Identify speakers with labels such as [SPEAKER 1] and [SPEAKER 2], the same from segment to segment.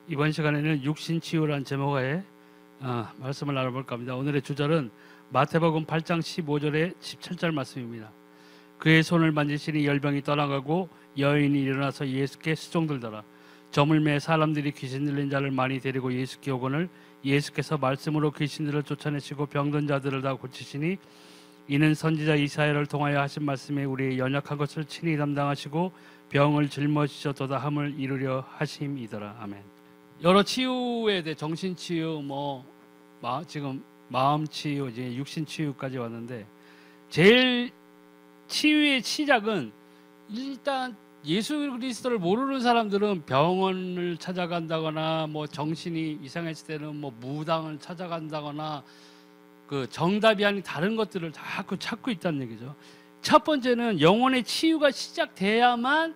[SPEAKER 1] 이번 시간에는 육신치유라는 제목의 말씀을 나눠볼까 합니다. 오늘의 주절은 마태복음 8장 15절에 17절 말씀입니다. 그의 손을 만지시니 열병이 떠나가고 여인이 일어나서 예수께 수종들더라. 저물매 사람들이 귀신 들린 자를 많이 데리고 예수께 오거늘 예수께서 말씀으로 귀신들을 쫓아내시고 병든 자들을 다 고치시니 이는 선지자 이사야를 통하여 하신 말씀에 우리의 연약한 것을 친히 담당하시고 병을 짊어지셨도다 함을 이루려 하심이더라. 아멘. 여러 치유에 대해 정신치유, 지금 마음치유, 이제 육신치유까지 왔는데 제일 치유의 시작은 일단 예수 그리스도를 모르는 사람들은 병원을 찾아간다거나 정신이 이상했을 때는 무당을 찾아간다거나 그 정답이 아닌 다른 것들을 자꾸 찾고 있다는 얘기죠. 첫 번째는 영혼의 치유가 시작돼야만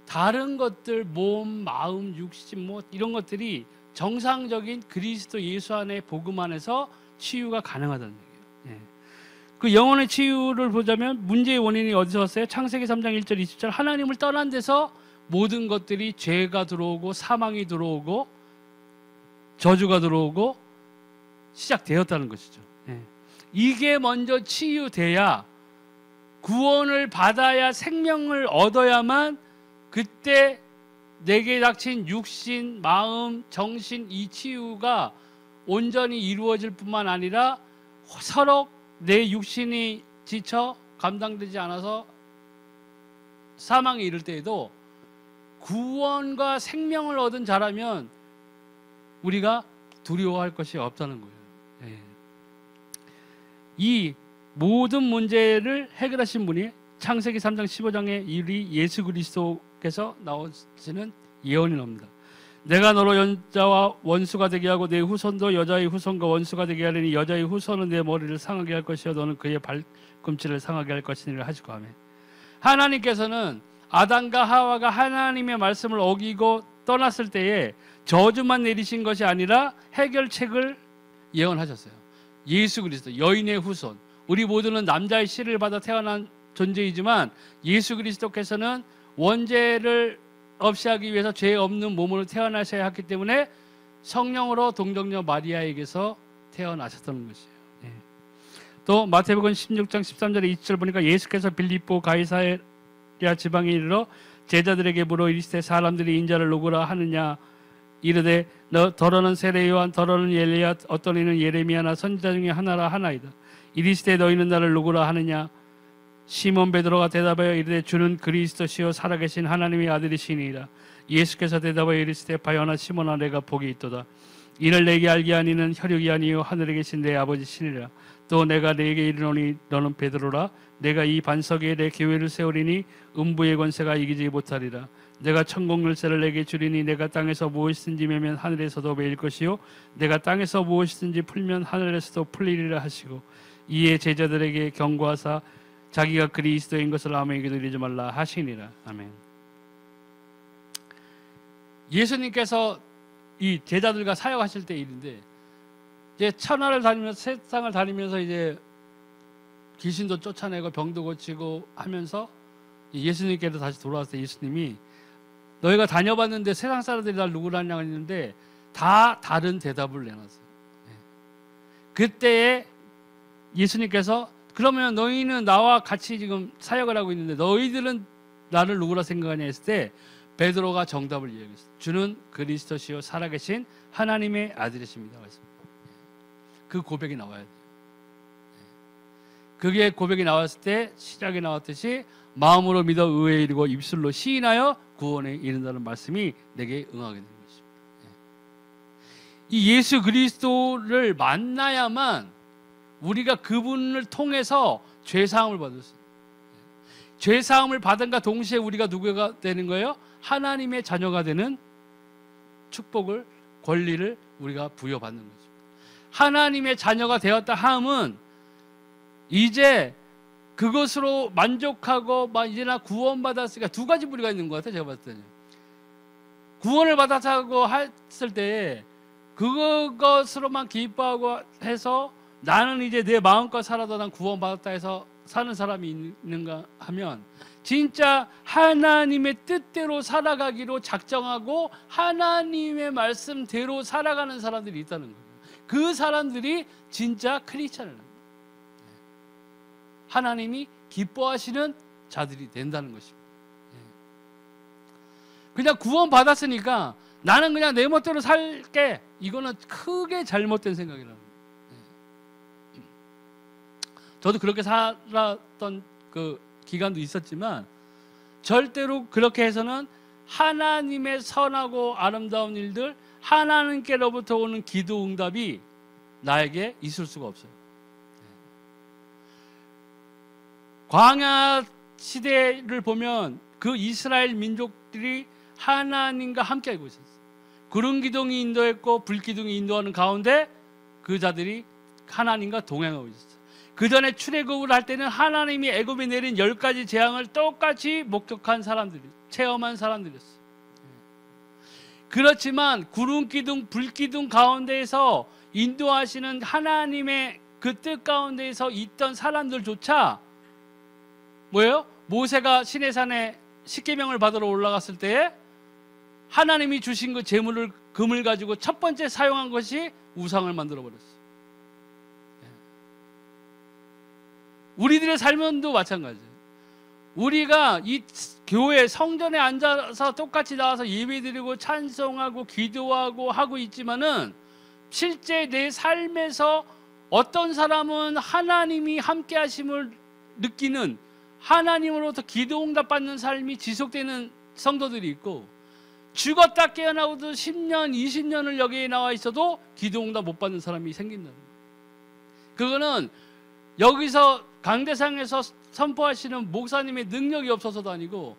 [SPEAKER 1] 다른 것들, 몸, 마음, 육신 이런 것들이 정상적인 그리스도 예수 안에 복음 안에서 치유가 가능하다는 얘기예요. 그 영혼의 치유를 보자면 문제의 원인이 어디서 왔어요? 창세기 3장 1절 20절 하나님을 떠난 데서 모든 것들이 죄가 들어오고 사망이 들어오고 저주가 들어오고 시작되었다는 것이죠. 이게 먼저 치유돼야 구원을 받아야 생명을 얻어야만 그때 내게 닥친 육신, 마음, 정신 이 치유가 온전히 이루어질 뿐만 아니라 서로 내 육신이 지쳐 감당되지 않아서 사망에 이를 때에도 구원과 생명을 얻은 자라면 우리가 두려워할 것이 없다는 거예요. 이 모든 문제를 해결하신 분이 창세기 3장 15장에 우리 예수 그리스도께서 나오시는 예언이 나옵니다. 내가 너로 여자와 원수가 되게 하고 내 후손도 여자의 후손과 원수가 되게 하리니 여자의 후손은 내 머리를 상하게 할 것이요 너는 그의 발꿈치를 상하게 할 것이니라 하시고 하면 하나님께서는 아담과 하와가 하나님의 말씀을 어기고 떠났을 때에 저주만 내리신 것이 아니라 해결책을 예언하셨어요. 예수 그리스도 여인의 후손, 우리 모두는 남자의 씨를 받아 태어난 존재이지만 예수 그리스도께서는 원죄를 없이 하기 위해서 죄 없는 몸으로 태어나셔야 했기 때문에 성령으로 동정녀 마리아에게서 태어나셨다는 것이에요. 또 마태복음 16장 13절에 20절 보니까 예수께서 빌립보 가이사랴 지방에 이르러 제자들에게 물어 이르시되 사람들이 인자를 누구라 하느냐 이르되 너 더러는 세례 요한 더러는 엘리야 어떤 이는 예레미야나 선지자 중에 하나라 하나이다. 이르시되 너희는 나를 누구라 하느냐 시몬 베드로가 대답하여 이르되 주는 그리스도시요 살아계신 하나님의 아들이시니이다. 예수께서 대답하여 이르시되 바요나 시몬아 내가 복이 있도다. 이를 내게 알게 하니는 혈육이 아니요 하늘에 계신 내 아버지시니라. 또 내가 내게 이르노니 너는 베드로라. 내가 이 반석 위에 내 교회를 세우리니 음부의 권세가 이기지 못하리라. 내가 천국 열쇠를 내게 주리니 내가 땅에서 무엇이든지 매면 하늘에서도 매일 것이요 내가 땅에서 무엇이든지 풀면 하늘에서도 풀리리라 하시고 이에 제자들에게 경고하사 자기가 그리스도인 것을 아무에게도 이르지 말라 하시니라. 아멘. 예수님께서 이 제자들과 사역하실 때 일인데 이제 천하를 다니면서 세상을 다니면서 이제 귀신도 쫓아내고 병도 고치고 하면서 예수님께로 다시 돌아왔을 때 예수님이 너희가 다녀봤는데 세상 사람들이 날 누구라냐고 했는데 다 다른 대답을 내놨어요. 그때에 예수님께서 그러면 너희는 나와 같이 지금 사역을 하고 있는데 너희들은 나를 누구라 생각하냐 했을 때 베드로가 정답을 이야기했어요. 주는 그리스도시요 살아계신 하나님의 아들이십니다. 그 고백이 나와야 돼요. 그게 고백이 나왔을 때 시작에 나왔듯이 마음으로 믿어 의에 이르고 입술로 시인하여 구원에 이른다는 말씀이 내게 응하게 되는 것입니다. 이 예수 그리스도를 만나야만 우리가 그분을 통해서 죄사함을 받을 수 있어요. 죄사함을 받은과 동시에 우리가 누구가 되는 거예요? 하나님의 자녀가 되는 축복을, 권리를 우리가 부여받는 거죠. 하나님의 자녀가 되었다 함은 이제 그것으로 만족하고 이제 나 구원받았으니까 두 가지 부류가 있는 것 같아요. 제가 봤을 때는 구원을 받았다고 했을 때 그것으로만 기뻐하고 해서 나는 이제 내 마음껏 살아도 난 구원받았다 해서 사는 사람이 있는가 하면 진짜 하나님의 뜻대로 살아가기로 작정하고 하나님의 말씀대로 살아가는 사람들이 있다는 거예요. 그 사람들이 진짜 크리스찬을 하나님이 기뻐하시는 자들이 된다는 것입니다. 그냥 구원 받았으니까 나는 그냥 내 멋대로 살게, 이거는 크게 잘못된 생각이라는 거예요. 저도 그렇게 살았던 그 기간도 있었지만 절대로 그렇게 해서는 하나님의 선하고 아름다운 일들, 하나님께로부터 오는 기도 응답이 나에게 있을 수가 없어요. 광야 시대를 보면 그 이스라엘 민족들이 하나님과 함께 하고 있었어요. 구름 기둥이 인도했고 불 기둥이 인도하는 가운데 그 자들이 하나님과 동행하고 있었어요. 그 전에 출애굽을 할 때는 하나님이 애굽에 내린 10가지 재앙을 똑같이 목격한 사람들이, 체험한 사람들이었어요. 그렇지만 구름 기둥, 불 기둥 가운데에서 인도하시는 하나님의 그 뜻 가운데에서 있던 사람들조차 뭐예요? 모세가 시내산에 십계명을 받으러 올라갔을 때에 하나님이 주신 그 재물을, 금을 가지고 첫 번째 사용한 것이 우상을 만들어 버렸어요. 우리들의 삶도 마찬가지예요. 우리가 이 교회 성전에 앉아서 똑같이 나와서 예배드리고 찬송하고 기도하고 하고 있지만은 실제 내 삶에서 어떤 사람은 하나님이 함께 하심을 느끼는, 하나님으로부터 기도 응답 받는 삶이 지속되는 성도들이 있고, 죽었다 깨어나고도 10년, 20년을 여기에 나와 있어도 기도 응답 못 받는 사람이 생긴다는 거예요. 그거는 여기서 강대상에서 선포하시는 목사님의 능력이 없어서도 아니고,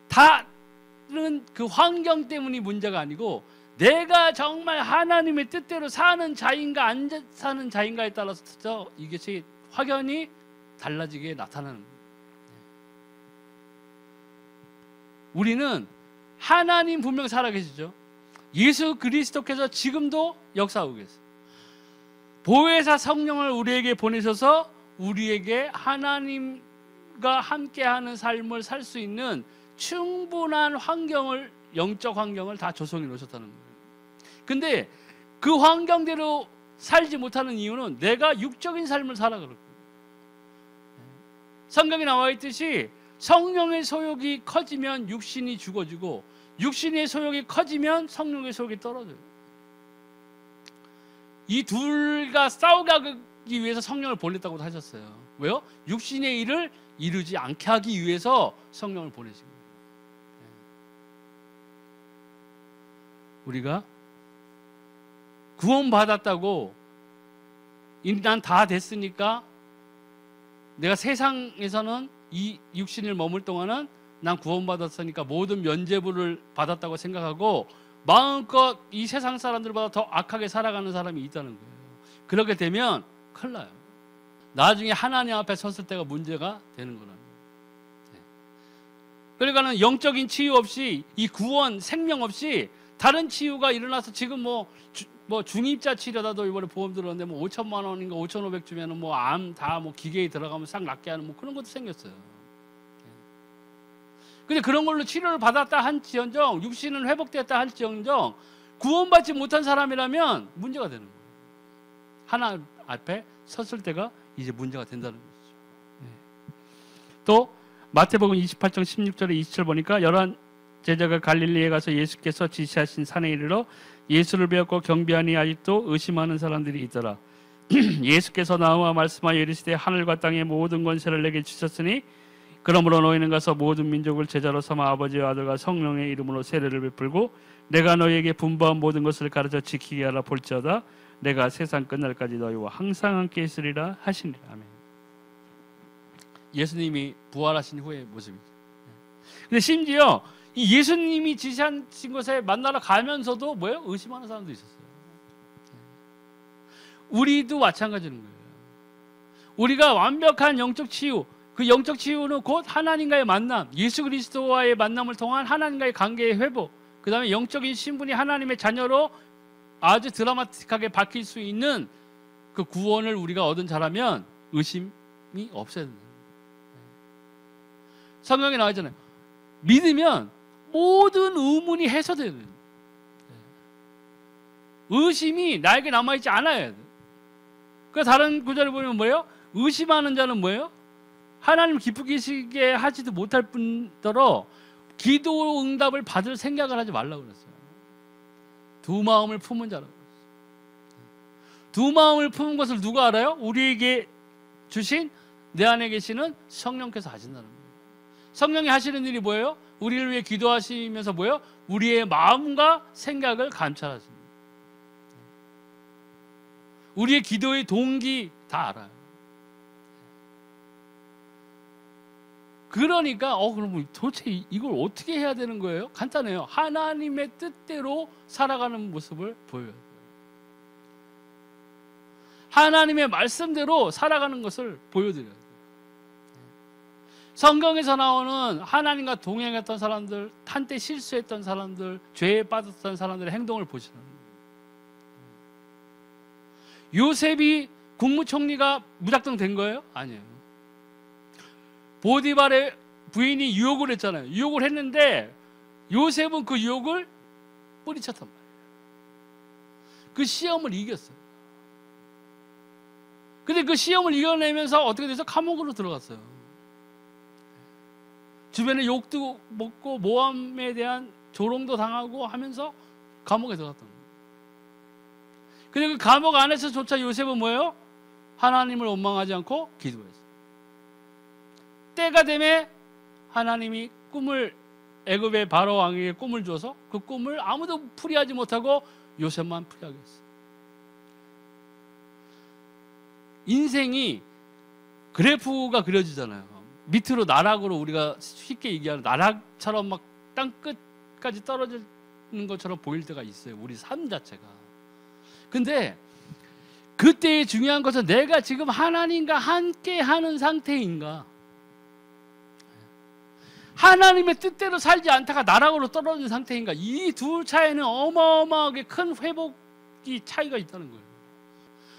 [SPEAKER 1] 다른 그 환경 때문이 문제가 아니고, 내가 정말 하나님의 뜻대로 사는 자인가 안 사는 자인가에 따라서 이것이 확연히 달라지게 나타나는 거예요. 우리는 하나님 분명 살아계시죠. 예수 그리스도께서 지금도 역사하고 계세요. 보혜사 성령을 우리에게 보내셔서 우리에게 하나님과 함께하는 삶을 살 수 있는 충분한 환경을, 영적 환경을 다 조성해 놓으셨다는 거예요. 근데 그 환경대로 살지 못하는 이유는 내가 육적인 삶을 살아가는 거예요. 성경에 나와 있듯이 성령의 소욕이 커지면 육신이 죽어지고, 육신의 소욕이 커지면 성령의 소욕이 떨어져요. 이 둘과 싸우기 위해서 성령을 보냈다고 하셨어요. 왜요? 육신의 일을 이루지 않게 하기 위해서 성령을 보내신 거예요. 우리가 구원받았다고 난 다 됐으니까 내가 세상에서는 이 육신을 머물 동안은 난 구원받았으니까 모든 면죄부를 받았다고 생각하고 마음껏 이 세상 사람들보다 더 악하게 살아가는 사람이 있다는 거예요. 그렇게 되면 큰일 나요. 나중에 하나님 앞에 섰을 때가 문제가 되는 거라는 거예요. 그러니까는 영적인 치유 없이, 이 구원, 생명 없이 다른 치유가 일어나서 지금 뭐 중입자 치료다도 이번에 보험 들었는데 뭐 5천만 원인가 5,500 주면은 뭐 암 다 뭐 기계에 들어가면 싹 낫게 하는 뭐 그런 것도 생겼어요. 근데 그런 걸로 치료를 받았다 한지언정, 육신은 회복됐다 한지언정, 구원받지 못한 사람이라면 문제가 되는 거예요. 하나님 앞에 섰을 때가 이제 문제가 된다는 거죠. 또 마태복음 28장 16절에 27절 보니까 11 제자가 갈릴리에 가서 예수께서 지시하신 산에 이르러 예수를 배웠고 경배하니 아직도 의심하는 사람들이 있더라. 예수께서 나와 말씀하여 이르시되 하늘과 땅의 모든 권세를 내게 주셨으니 그러므로 너희는 가서 모든 민족을 제자로 삼아 아버지와 아들과 성령의 이름으로 세례를 베풀고 내가 너희에게 분부한 모든 것을 가르쳐 지키게 하라. 볼지어다 내가 세상 끝날까지 너희와 항상 함께 있으리라 하시니라. 아멘. 예수님이 부활하신 후의 모습이죠. 근데 심지어 이 예수님이 지시하신 곳에 만나러 가면서도 뭐예요? 의심하는 사람도 있었어요. 우리도 마찬가지인 거예요. 우리가 완벽한 영적 치유, 그 영적 치유는 곧 하나님과의 만남, 예수 그리스도와의 만남을 통한 하나님과의 관계의 회복, 그 다음에 영적인 신분이 하나님의 자녀로 아주 드라마틱하게 바뀔 수 있는 그 구원을 우리가 얻은 자라면 의심이 없어야 된다. 성경에 나와 있잖아요. 믿으면 모든 의문이 해소돼요. 의심이 나에게 남아있지 않아야 돼. 그 다른 구절을 보면 뭐예요? 의심하는 자는 뭐예요? 하나님 기쁘게 하지도 못할 뿐더러 기도 응답을 받을 생각을 하지 말라고 그랬어요. 두 마음을 품은 자라고 그랬어요. 두 마음을 품은 것을 누가 알아요? 우리에게 주신 내 안에 계시는 성령께서 하신다는 거예요. 성령이 하시는 일이 뭐예요? 우리를 위해 기도하시면서 뭐예요? 우리의 마음과 생각을 감찰하십니다. 우리의 기도의 동기 다 알아요. 그러니까 그럼 도대체 이걸 어떻게 해야 되는 거예요? 간단해요. 하나님의 뜻대로 살아가는 모습을 보여요. 하나님의 말씀대로 살아가는 것을 보여드려요. 성경에서 나오는 하나님과 동행했던 사람들, 한때 실수했던 사람들, 죄에 빠졌던 사람들의 행동을 보시는 거예요. 요셉이 국무총리가 무작정 된 거예요? 아니에요. 보디발의 부인이 유혹을 했잖아요. 유혹을 했는데 요셉은 그 유혹을 뿌리쳤단 말이에요. 그 시험을 이겼어요. 근데 그 시험을 이겨내면서 어떻게 돼서 감옥으로 들어갔어요. 주변에 욕도 먹고 모함에 대한 조롱도 당하고 하면서 감옥에 들어갔던 거예요. 근데 그 감옥 안에서조차 요셉은 뭐예요? 하나님을 원망하지 않고 기도했어요. 때가 되면 하나님이 꿈을 애굽의 바로 왕에게 꿈을 줘서 그 꿈을 아무도 풀이하지 못하고 요셉만 풀이하게 했어요. 인생이 그래프가 그려지잖아요. 밑으로 나락으로 우리가 쉽게 얘기하는 나락처럼 막 땅 끝까지 떨어지는 것처럼 보일 때가 있어요. 우리 삶 자체가. 근데 그때의 중요한 것은 내가 지금 하나님과 함께 하는 상태인가, 하나님의 뜻대로 살지 않다가 나락으로 떨어진 상태인가, 이 둘 차이는 어마어마하게 큰 회복이 차이가 있다는 거예요.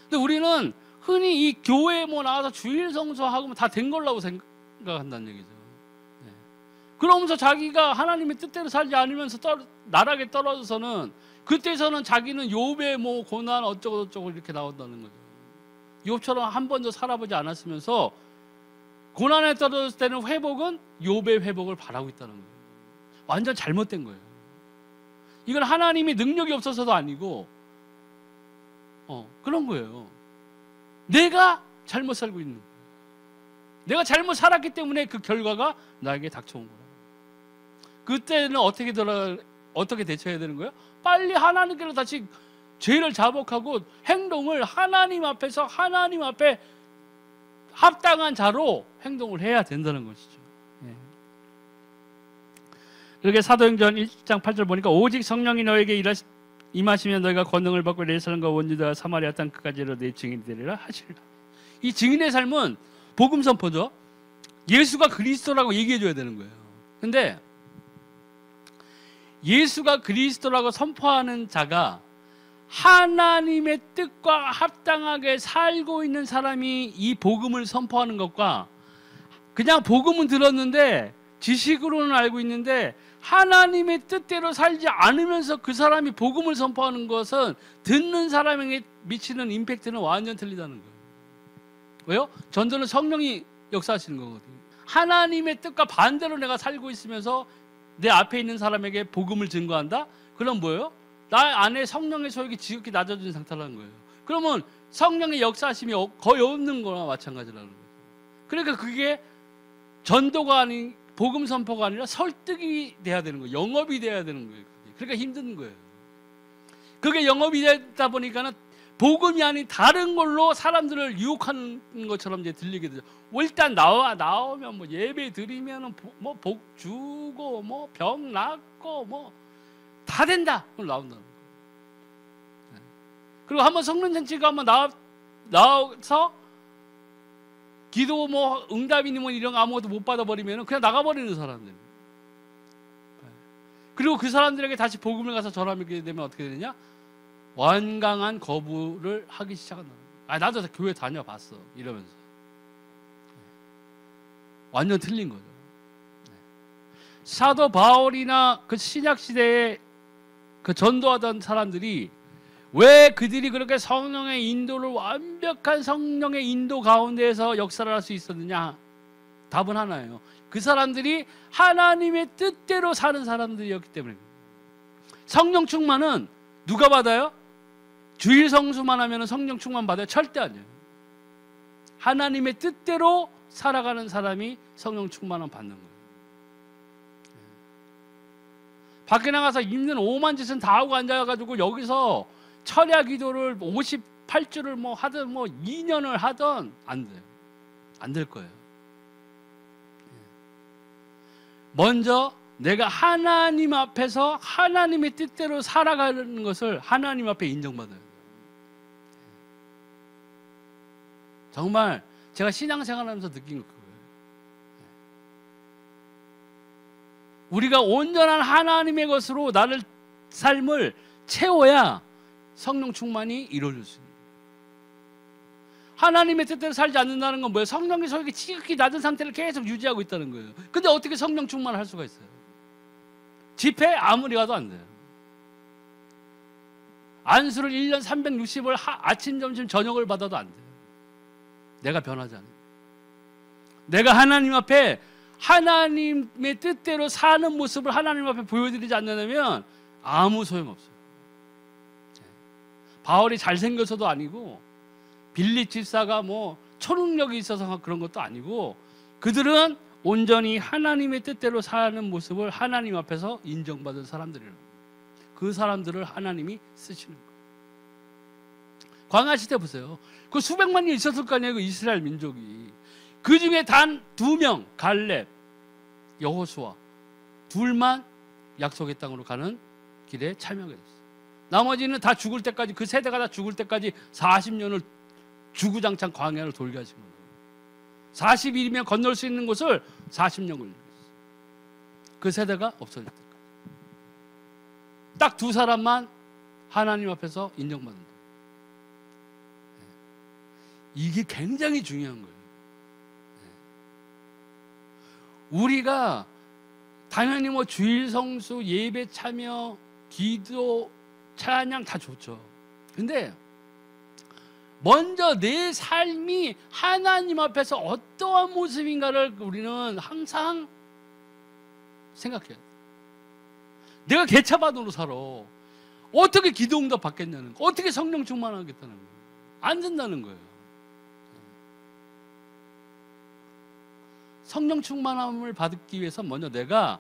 [SPEAKER 1] 근데 우리는 흔히 이 교회에 뭐 나와서 주일 성수하고 다 된 걸라고 생각한다는 얘기죠. 네. 그러면서 자기가 하나님의 뜻대로 살지 않으면서 나락에 떨어져서는 그때서는 자기는 욥의 뭐 고난 어쩌고 저쩌고 이렇게 나온다는 거죠. 욥처럼 한 번도 살아보지 않았으면서 고난에 떨어졌을 때는 회복은 욥의 회복을 바라고 있다는 거예요. 완전 잘못된 거예요. 이건 하나님이 능력이 없어서도 아니고 그런 거예요. 내가 잘못 살고 있는 거예요. 내가 잘못 살았기 때문에 그 결과가 나에게 닥쳐온 거예요. 그때는 어떻게 대처해야 되는 거예요? 빨리 하나님께로 다시 죄를 자복하고 행동을 하나님 앞에서 하나님 앞에 합당한 자로 행동을 해야 된다는 것이죠. 그렇게 사도행전 1장 8절 보니까 오직 성령이 너에게 임하시면 너희가 권능을 받고 예루살렘과 온 유다 사마리아 땅 끝까지로 내 증인이 되리라 하시리라. 이 증인의 삶은 복음 선포죠. 예수가 그리스도라고 얘기해 줘야 되는 거예요. 근데 예수가 그리스도라고 선포하는 자가 하나님의 뜻과 합당하게 살고 있는 사람이 이 복음을 선포하는 것과 그냥 복음은 들었는데 지식으로는 알고 있는데 하나님의 뜻대로 살지 않으면서 그 사람이 복음을 선포하는 것은 듣는 사람에게 미치는 임팩트는 완전 틀리다는 거예요. 왜요? 전도는 성령이 역사하시는 거거든요. 하나님의 뜻과 반대로 내가 살고 있으면서 내 앞에 있는 사람에게 복음을 증거한다? 그럼 뭐예요? 나 안에 성령의 소욕이 지극히 낮아진 상태라는 거예요. 그러면 성령의 역사하심이 거의 없는 거나 마찬가지라는 거예요. 그러니까 그게 전도가 아닌 복음 선포가 아니라 설득이 돼야 되는 거예요. 영업이 돼야 되는 거예요. 그러니까 힘든 거예요. 그게 영업이 되다 보니까는 복음이 아닌 다른 걸로 사람들을 유혹하는 것처럼 이제 들리게 되죠. 일단 나오면 뭐 예배 드리면은 뭐 복 주고 뭐 병 낫고 뭐 다 된다. 그걸 나온다는 거예요. 그리고 한번 성령 잔치가 한번 나와서 기도 뭐 응답이니 뭐 이런 거 아무것도 못 받아버리면 그냥 나가버리는 사람들. 그리고 그 사람들에게 다시 복음을 가서 전하게 되면 어떻게 되느냐? 완강한 거부를 하기 시작한다. 나도 교회 다녀봤어 이러면서 완전 틀린 거죠. 사도 바울이나 그 신약 시대에 그 전도하던 사람들이 왜 그들이 그렇게 성령의 인도를 완벽한 성령의 인도 가운데에서 역사를 할 수 있었느냐? 답은 하나예요. 그 사람들이 하나님의 뜻대로 사는 사람들이었기 때문입니다. 성령 충만은 누가 받아요? 주일 성수만 하면 성령 충만 받아요? 절대 아니에요. 하나님의 뜻대로 살아가는 사람이 성령 충만을 받는 거예요. 밖에 나가서 있는 오만 짓은 다 하고 앉아가지고 여기서 철야 기도를 58주를 뭐 하든 뭐 2년을 하든 안 돼요. 안 될 거예요. 먼저 내가 하나님 앞에서 하나님의 뜻대로 살아가는 것을 하나님 앞에 인정받아요. 정말 제가 신앙생활하면서 느낀 거 그거예요. 우리가 온전한 하나님의 것으로 나를 삶을 채워야 성령 충만이 이루어질 수 있습니다. 하나님의 뜻대로 살지 않는다는 건 뭐예요? 성령의 소욕이 지극히 낮은 상태를 계속 유지하고 있다는 거예요. 근데 어떻게 성령 충만을 할 수가 있어요? 집회 아무리 가도 안 돼요. 안수를 1년 360을 아침, 점심, 저녁을 받아도 안 돼요. 내가 변하지 않아요. 내가 하나님 앞에 하나님의 뜻대로 사는 모습을 하나님 앞에 보여드리지 않는다면 아무 소용없어요. 바울이 잘생겨서도 아니고 빌립 집사가 뭐 초능력이 있어서 그런 것도 아니고 그들은 온전히 하나님의 뜻대로 사는 모습을 하나님 앞에서 인정받은 사람들이에요. 그 사람들을 하나님이 쓰시는 거예요. 광야 시대 보세요. 그 수백만이 있었을 거 아니에요. 그 이스라엘 민족이. 그 중에 단 2명 갈렙, 여호수아 둘만 약속의 땅으로 가는 길에 참여하게 됐어요. 나머지는 다 죽을 때까지 그 세대가 다 죽을 때까지 40년을 주구장창 광야를 돌게 하신 거예요. 40일이면 건널 수 있는 곳을 40년 걸렸어요. 그 세대가 없어질 때까지. 딱 2사람만 하나님 앞에서 인정받는 거예요. 이게 굉장히 중요한 거예요. 우리가 당연히 뭐 주일 성수, 예배 참여, 기도, 찬양 다 좋죠. 근데 먼저 내 삶이 하나님 앞에서 어떠한 모습인가를 우리는 항상 생각해야 돼. 내가 개차반으로 살아. 어떻게 기도응답 받겠냐는 거. 어떻게 성령 충만하겠다는 거예요. 안 된다는 거예요. 성령 충만함을 받기 위해서 먼저 내가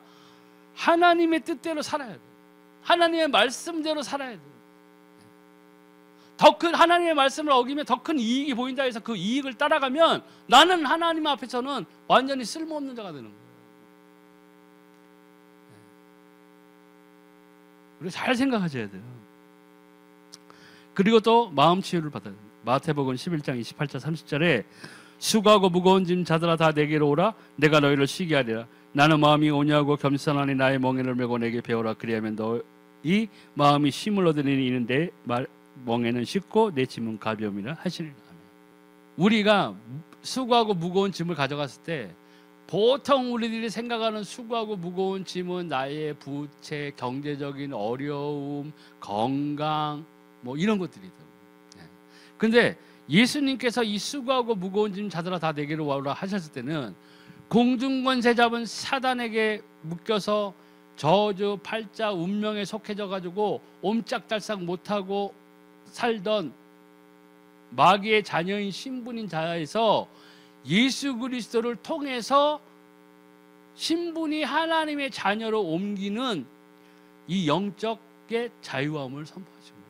[SPEAKER 1] 하나님의 뜻대로 살아야 돼. 하나님의 말씀대로 살아야 돼. 더 큰 하나님의 말씀을 어기면 더 큰 이익이 보인다 해서 그 이익을 따라가면 나는 하나님 앞에서는 완전히 쓸모없는 자가 되는 거예요. 우리 잘 생각하셔야 돼요. 그리고 또 마음 치유를 받아야 돼요. 마태복음 11장 28절 30절에 수고하고 무거운 짐 자들아 다 내게로 오라 내가 너희를 쉬게 하리라. 나는 마음이 온유하고 겸손하니 나의 멍에를 메고 내게 배우라. 그리하면 너희 마음이 쉼을 얻으리니 이는 내 멍에는 쉽고 내 짐은 가벼움이라 하시니라. 우리가 수고하고 무거운 짐을 가져갔을 때 보통 우리들이 생각하는 수고하고 무거운 짐은 나의 부채, 경제적인 어려움, 건강 뭐 이런 것들이더라고요. 근데 예수님께서 이 수고하고 무거운 짐 자들아 다 내게로 와오라 하셨을 때는 공중권세 잡은 사단에게 묶여서 저주, 팔자, 운명에 속해져 가지고 옴짝달싹 못하고 살던 마귀의 자녀인 신분인 자에서 예수 그리스도를 통해서 신분이 하나님의 자녀로 옮기는 이 영적의 자유함을 선포하신 거예요.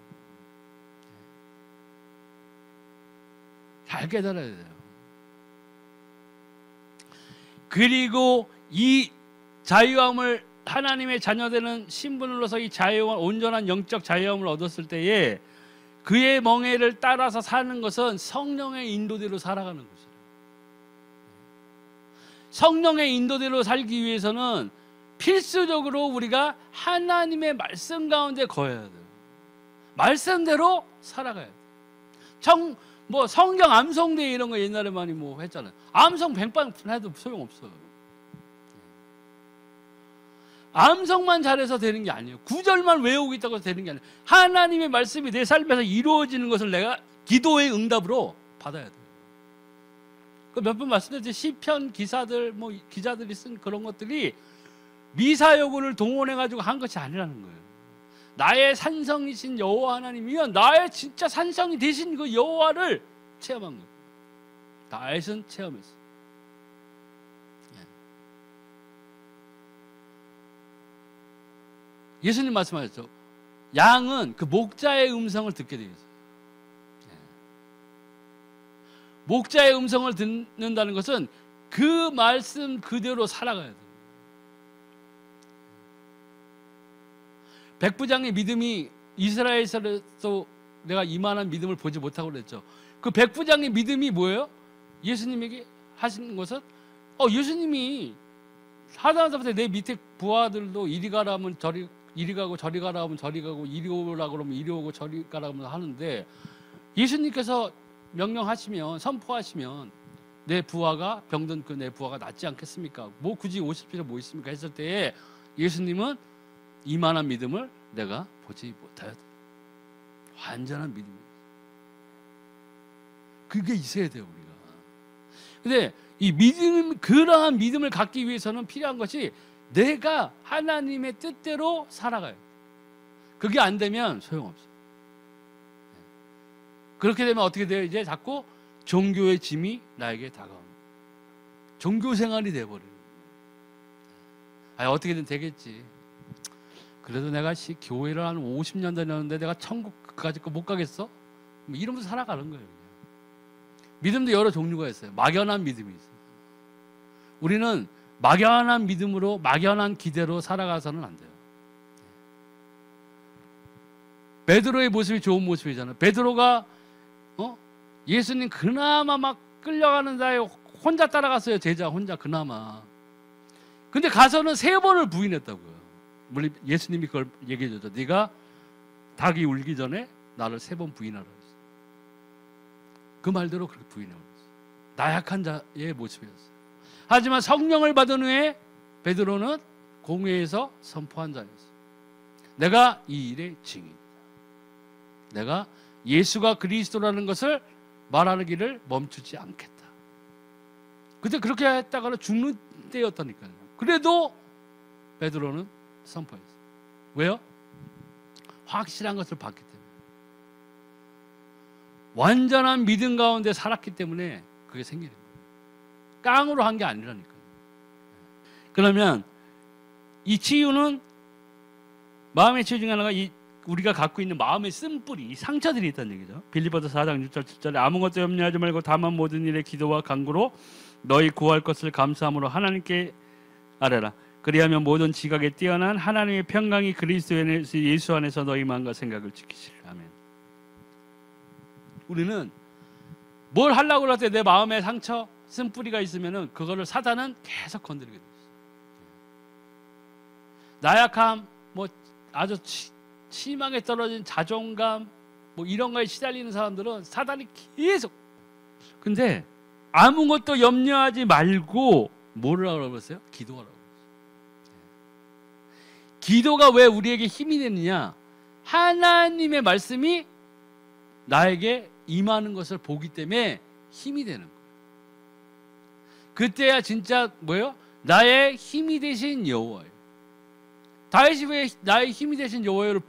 [SPEAKER 1] 잘 깨달아야 돼요. 그리고 이 자유함을 하나님의 자녀되는 신분으로서 이 자유함, 온전한 영적 자유함을 얻었을 때에 그의 멍에를 따라서 사는 것은 성령의 인도대로 살아가는 것이에요. 성령의 인도대로 살기 위해서는 필수적으로 우리가 하나님의 말씀 가운데 거해야 돼요. 말씀대로 살아가야 돼요. 뭐 성경 암송대 이런 거 옛날에 많이 뭐 했잖아요. 암송 100번 해도 소용없어요. 암송만 잘해서 되는 게 아니에요. 구절만 외우고 있다고 해서 되는 게 아니에요. 하나님의 말씀이 내 삶에서 이루어지는 것을 내가 기도의 응답으로 받아야 돼요. 몇 번 말씀드렸지, 시편 기사들, 뭐 기자들이 쓴 그런 것들이 미사여군을 동원해가지고 한 것이 아니라는 거예요. 나의 산성이신 여호와 하나님이면 나의 진짜 산성이 되신 그 여호와를 체험한 거예요. 다윗은 체험했어요. 예수님 말씀하셨죠. 양은 그 목자의 음성을 듣게 되어 있어요. 목자의 음성을 듣는다는 것은 그 말씀 그대로 살아가야 돼요. 백부장의 믿음이 이스라엘에서 내가 이만한 믿음을 보지 못하고 그랬죠. 그 백부장의 믿음이 뭐예요? 예수님에게 하신 것은 예수님이 하다못해 내 밑에 부하들도 이리 가라 하면 이리 가고 저리 가라 하면 저리 가고 이리 오라 그러면 이리 오고 저리 가라 하면 하는데, 예수님께서 명령하시면, 선포하시면 내 부하가 병든 그 내 부하가 낫지 않겠습니까? 뭐 굳이 오실 필요 뭐 있습니까? 했을 때에 예수님은 이만한 믿음을 내가 보지 못하였다. 완전한 믿음. 그게 있어야 돼요, 우리가. 근데 이 믿음, 그러한 믿음을 갖기 위해서는 필요한 것이 내가 하나님의 뜻대로 살아가요. 그게 안 되면 소용없어요. 그렇게 되면 어떻게 돼요? 이제 자꾸 종교의 짐이 나에게 다가옵니다. 종교 생활이 돼버려요. 어떻게든 되겠지. 그래도 내가 교회를 한 50년 다녔는데 내가 천국까지 못 가겠어? 뭐 이러면서 살아가는 거예요. 그냥. 믿음도 여러 종류가 있어요. 막연한 믿음이 있어요. 우리는 막연한 믿음으로, 막연한 기대로 살아가서는 안 돼요. 베드로의 모습이 좋은 모습이잖아요. 베드로가 예수님 그나마 막 끌려가는 자에 혼자 따라갔어요. 제자 혼자 그나마. 근데 가서는 3번을 부인했다고요. 물론 예수님이 그걸 얘기해 줬죠. 네가 닭이 울기 전에 나를 3번 부인하라 했어요. 그 말대로 그렇게 부인하고 있어요. 나약한 자의 모습이었어요. 하지만 성령을 받은 후에 베드로는 공회에서 선포한 자였어요. 내가 이 일의 증인이다. 내가 예수가 그리스도라는 것을 말하기를 멈추지 않겠다. 그때 그렇게 했다가는 죽는 때였다니까요. 그래도 베드로는 선포했어요. 왜요? 확실한 것을 봤기 때문에. 완전한 믿음 가운데 살았기 때문에 그게 생기는 거예요. 깡으로 한 게 아니라니까요. 그러면 이 치유는, 마음의 치유 중에 하나가 우리가 갖고 있는 마음의 쓴뿌리, 상처들이 있다는 얘기죠. 빌립보서 4장 6절 7절에 아무것도 염려하지 말고 다만 모든 일에 기도와 간구로 너희 구할 것을 감사함으로 하나님께 아뢰라. 그리하면 모든 지각에 뛰어난 하나님의 평강이 그리스도 예수 안에서 너희 마음과 생각을 지키시리. 아멘. 우리는 뭘 하려고 할 때 내 마음에 상처, 쓴뿌리가 있으면은 그거를 사단은 계속 건드리게 돼요. 나약함, 뭐 아주 심하게 떨어진 자존감, 뭐 이런 거에 시달리는 사람들은 사단이 계속. 근데 아무것도 염려하지 말고 뭐를 하라고 그랬어요? 기도하라고. 기도가 왜 우리에게 힘이 되느냐? 하나님의 말씀이 나에게 임하는 것을 보기 때문에 힘이 되는 거예요. 그때야 진짜 뭐예요? 나의 힘이 되신 여호와예요. 다윗이 왜 나의 힘이 되신 여호와를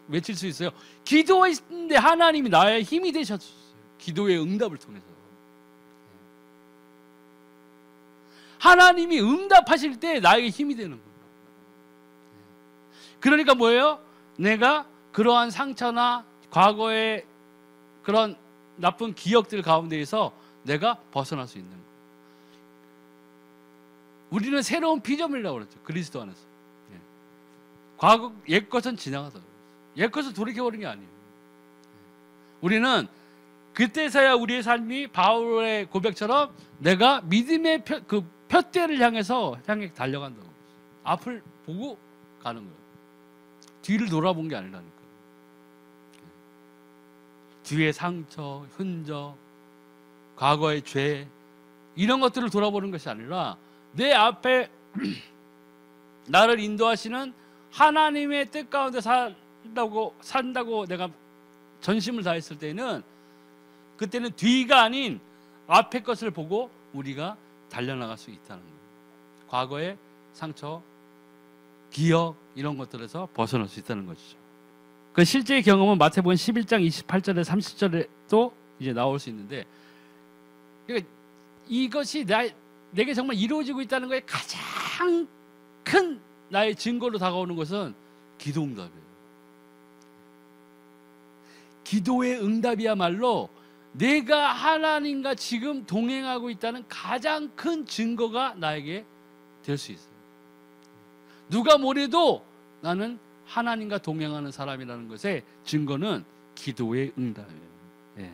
[SPEAKER 1] 외칠 수 있어요? 기도했는데 하나님이 나의 힘이 되셨어요. 기도의 응답을 통해서. 하나님이 응답하실 때 나에게 힘이 되는 거예요. 그러니까 뭐예요? 내가 그러한 상처나 과거의 그런 나쁜 기억들 가운데에서 내가 벗어날 수 있는 거예요. 우리는 새로운 피조물이라고 그랬죠. 그리스도 안에서. 과거 옛것은 지나가서 옛것을 돌이켜버린 게 아니에요. 우리는 그때서야 우리의 삶이 바울의 고백처럼 내가 믿음의 표대를 향해 달려간다고. 앞을 보고 가는 거예요. 뒤를 돌아본 게 아니라니까. 뒤에 상처, 흔적, 과거의 죄, 이런 것들을 돌아보는 것이 아니라 내 앞에 나를 인도하시는 하나님의 뜻 가운데 산다고 내가 전심을 다했을 때는, 그때는 뒤가 아닌 앞의 것을 보고 우리가 달려나갈 수 있다는 거예요. 과거의 상처, 기억 이런 것들에서 벗어날 수 있다는 것이죠. 그 실제의 경험은 마태복음 11장 28절에 30절에 또 이제 나올 수 있는데, 그러니까 이것이 내게 정말 이루어지고 있다는 것에 가장 큰 나의 증거로 다가오는 것은 기도 응답이에요. 기도의 응답이야말로 내가 하나님과 지금 동행하고 있다는 가장 큰 증거가 나에게 될 수 있어요. 누가 뭐래도 나는 하나님과 동행하는 사람이라는 것의 증거는 기도의 응답이에요. 예.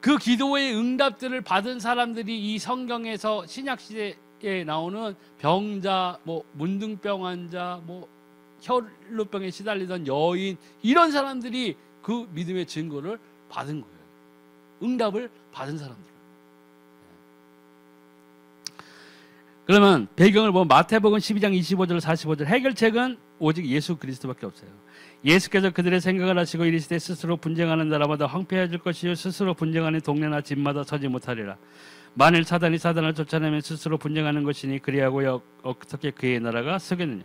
[SPEAKER 1] 그 기도의 응답들을 받은 사람들이 이 성경에서 신약시대에 나오는 병자, 문둥병 환자, 혈루병에 시달리던 여인, 이런 사람들이 그 믿음의 증거를 받은 거예요. 응답을 받은 사람들. 그러면 배경을 보면 마태복음 12장 25절 45절, 해결책은 오직 예수 그리스도밖에 없어요. 예수께서 그들의 생각을 하시고 이르시되 스스로 분쟁하는 나라마다 황폐해질 것이요 스스로 분쟁하는 동네나 집마다 서지 못하리라. 만일 사단이 사단을 쫓아내면 스스로 분쟁하는 것이니 그리하고 어떻게 그의 나라가 서겠느냐.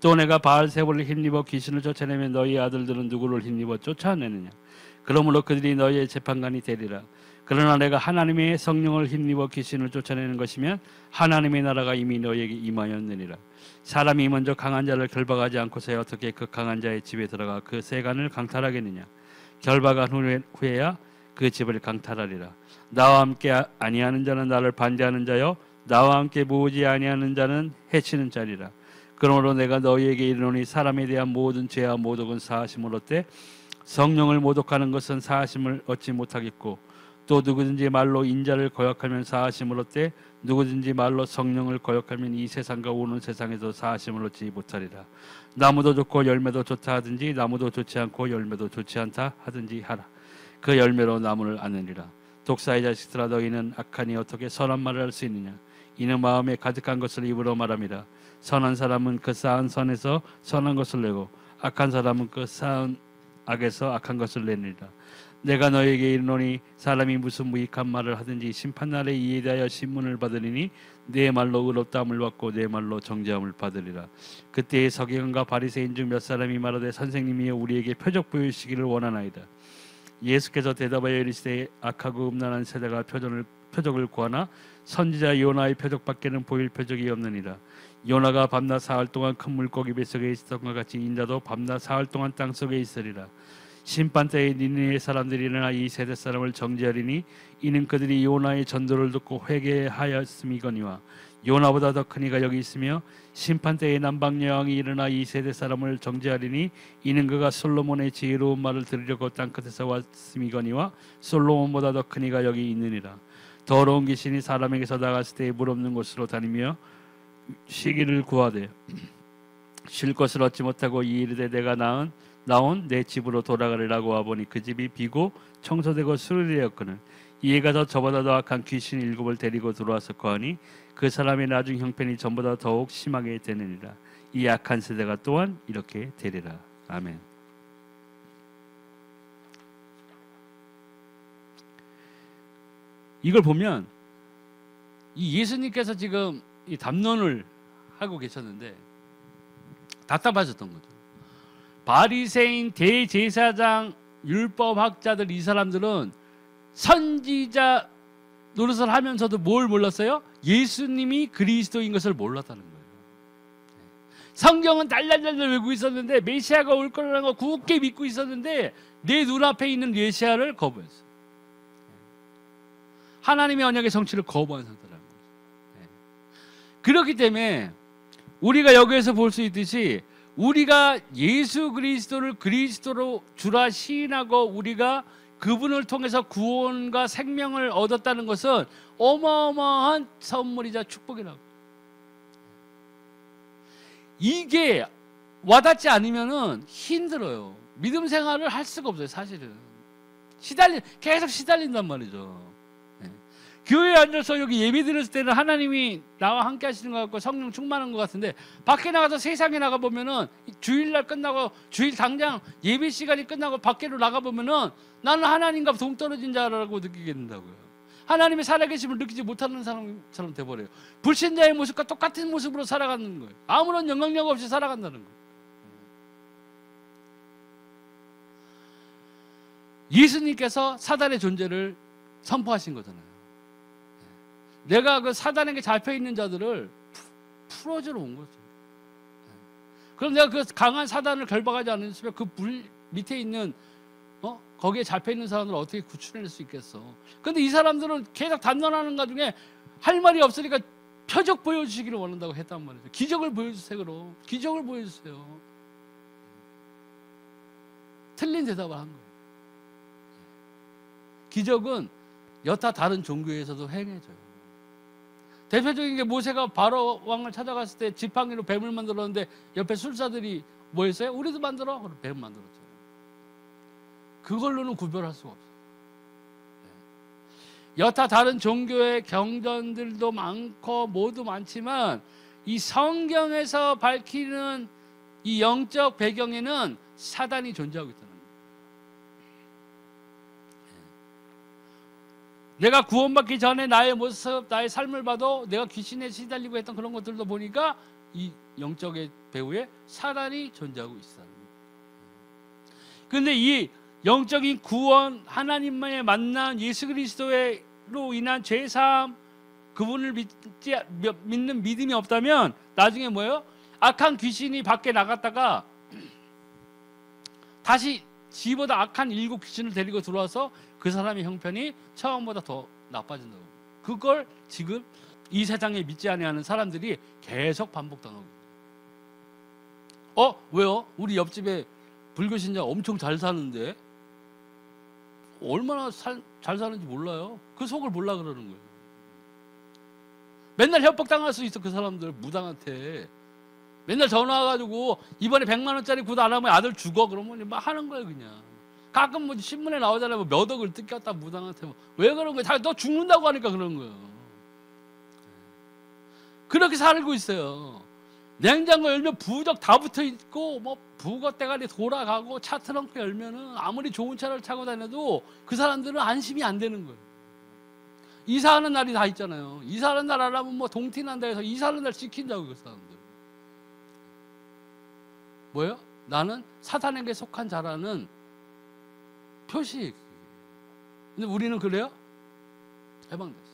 [SPEAKER 1] 또 내가 바알세볼을 힘입어 귀신을 쫓아내면 너희 아들들은 누구를 힘입어 쫓아내느냐. 그러므로 그들이 너희의 재판관이 되리라. 그러나 내가 하나님의 성령을 힘입어 귀신을 쫓아내는 것이면 하나님의 나라가 이미 너희에게 임하였느니라. 사람이 먼저 강한 자를 결박하지 않고서야 어떻게 그 강한 자의 집에 들어가 그 세간을 강탈하겠느냐. 결박한 후에야 그 집을 강탈하리라. 나와 함께 아니하는 자는 나를 반대하는 자요 나와 함께 모으지 아니하는 자는 해치는 자리라. 그러므로 내가 너희에게 이르노니 사람에 대한 모든 죄와 모독은 사하심을 얻되 성령을 모독하는 것은 사하심을 얻지 못하겠고, 또 누구든지 말로 인자를 거역하면 사하심을 얻되 누구든지 말로 성령을 거역하면 이 세상과 오는 세상에서 사하심을 얻지 못하리라. 나무도 좋고 열매도 좋다 하든지 나무도 좋지 않고 열매도 좋지 않다 하든지 하라. 그 열매로 나무를 아느니라. 독사의 자식들아, 너희는 악하니 어떻게 선한 말을 할 수 있느냐. 이는 마음에 가득한 것을 입으로 말함이라. 선한 사람은 그 쌓은 선에서 선한 것을 내고 악한 사람은 그 쌓은 악에서 악한 것을 내니라. 내가 너에게 이르노니 사람이 무슨 무익한 말을 하든지 심판날에 이에 대하여 신문을 받으리니 내 말로 의롭다함을 받고 내 말로 정죄함을 받으리라. 그때의 서기관과 바리새인 중 몇 사람이 말하되 선생님이여 우리에게 표적 보이시기를 원하나이다. 예수께서 대답하여 이르시되 악하고 음란한 세대가 표적을 구하나 선지자 요나의 표적밖에는 보일 표적이 없느니라. 요나가 밤낮 사흘 동안 큰 물고기 뱃속에 있었던 것 같이 인자도 밤낮 사흘 동안 땅속에 있으리라. 심판때에 니느웨 사람들이 일어나 이 세대 사람을 정죄하리니 이는 그들이 요나의 전도를 듣고 회개하였음이거니와 요나보다 더 큰 이가 여기 있으며 심판때에 남방 여왕이 일어나 이 세대 사람을 정죄하리니 이는 그가 솔로몬의 지혜로운 말을 들으려고 땅끝에서 왔음이거니와 솔로몬보다 더 큰 이가 여기 있느니라. 더러운 귀신이 사람에게서 나갔을 때에 물 없는 곳으로 다니며 쉬기를 구하되 쉴 것을 얻지 못하고 이르되 내가 나온 내 집으로 돌아가리라고 와보니 그 집이 비고 청소되고 수르되었거늘 이에 가서 저보다 더 악한 귀신 7을 데리고 들어와서 거하니 그 사람의 나중 형편이 전보다 더욱 심하게 되느니라. 이 악한 세대가 또한 이렇게 되리라. 아멘. 이걸 보면 이 예수님께서 지금 이 담론을 하고 계셨는데 답답하셨던 거죠. 바리새인, 대제사장, 율법학자들, 이 사람들은 선지자 노릇을 하면서도 뭘 몰랐어요? 예수님이 그리스도인 것을 몰랐다는 거예요. 성경은 달달달달 외우고 있었는데 메시아가 올 거라는 거 굳게 믿고 있었는데 내 눈앞에 있는 메시아를 거부했어요. 하나님의 언약의 성취를 거부한 상태라는 거죠. 그렇기 때문에 우리가 여기에서 볼 수 있듯이 우리가 예수 그리스도를 그리스도로 주라 시인하고 우리가 그분을 통해서 구원과 생명을 얻었다는 것은 어마어마한 선물이자 축복이라고. 이게 와닿지 않으면은 힘들어요. 믿음 생활을 할 수가 없어요. 사실은 계속 시달린단 말이죠. 교회에 앉아서 여기 예배 드렸을 때는 하나님이 나와 함께 하시는 것 같고 성령 충만한 것 같은데 밖에 나가서 세상에 나가 보면은 주일날 끝나고 주일 당장 예배 시간이 끝나고 밖으로 나가 보면은 나는 하나님과 동떨어진 자라고 느끼게 된다고요. 하나님의 살아계심을 느끼지 못하는 사람처럼 돼버려요. 불신자의 모습과 똑같은 모습으로 살아가는 거예요. 아무런 영향력 없이 살아간다는 거예요. 예수님께서 사단의 존재를 선포하신 거잖아요. 내가 그 사단에게 잡혀있는 자들을 풀어주러 온 거죠. 그럼 내가 그 강한 사단을 결박하지 않으면 그 불 밑에 있는 거기에 잡혀있는 사람들을 어떻게 구출해낼 수 있겠어. 근데 이 사람들은 계속 단련하는 것 중에 할 말이 없으니까 표적 보여주시기를 원한다고 했단 말이죠. 기적을 보여주세요. 그럼 기적을 보여주세요. 틀린 대답을 한 거예요. 기적은 여타 다른 종교에서도 행해져요. 대표적인 게 모세가 바로 왕을 찾아갔을 때 지팡이로 뱀을 만들었는데 옆에 술사들이 뭐 했어요? 우리도 만들어? 그럼 뱀 만들었죠. 그걸로는 구별할 수가 없어요. 여타 다른 종교의 경전들도 많고 모두 많지만 이 성경에서 밝히는 이 영적 배경에는 사단이 존재하고 있다는 거예요. 내가 구원받기 전에 나의 모습, 나의 삶을 봐도 내가 귀신에 시달리고 했던 그런 것들도 보니까 이 영적의 배후에 사단이 존재하고 있어요. 그런데 이 영적인 구원, 하나님만의 만남, 예수 그리스도로 인한 죄사함, 그분을 믿는 믿음이 없다면 나중에 뭐예요? 악한 귀신이 밖에 나갔다가 다시 지보다 악한 7 귀신을 데리고 들어와서 그 사람의 형편이 처음보다 더 나빠진다고. 그걸 지금 이 세상에 믿지 아니하는 사람들이 계속 반복당하고 있어요. 왜요? 우리 옆집에 불교신자 엄청 잘 사는데 얼마나 잘 사는지 몰라요. 그 속을 몰라 그러는 거예요. 맨날 협박당할 수 있어. 그 사람들 무당한테 맨날 전화 와가지고 이번에 100만 원짜리 구두 안 하면 아들 죽어 그러면 막 하는 거예요. 그냥 가끔 뭐 신문에 나오잖아요. 뭐 몇 억을 뜯겼다 무당한테. 왜 그런 거야? 다 너 죽는다고 하니까 그런 거예요. 그렇게 살고 있어요. 냉장고 열면 부적 다 붙어 있고 뭐 부거 대가리 돌아가고 차 트렁크 열면은 아무리 좋은 차를 타고 다녀도 그 사람들은 안심이 안 되는 거예요. 이사하는 날이 다 있잖아요. 이사하는 날 하려면 뭐 동티난다 해서 이사하는 날 지킨다고 그 사람들. 뭐예요? 나는 사탄에게 속한 자라는 표시. 근데 우리는 그래요? 해방됐어.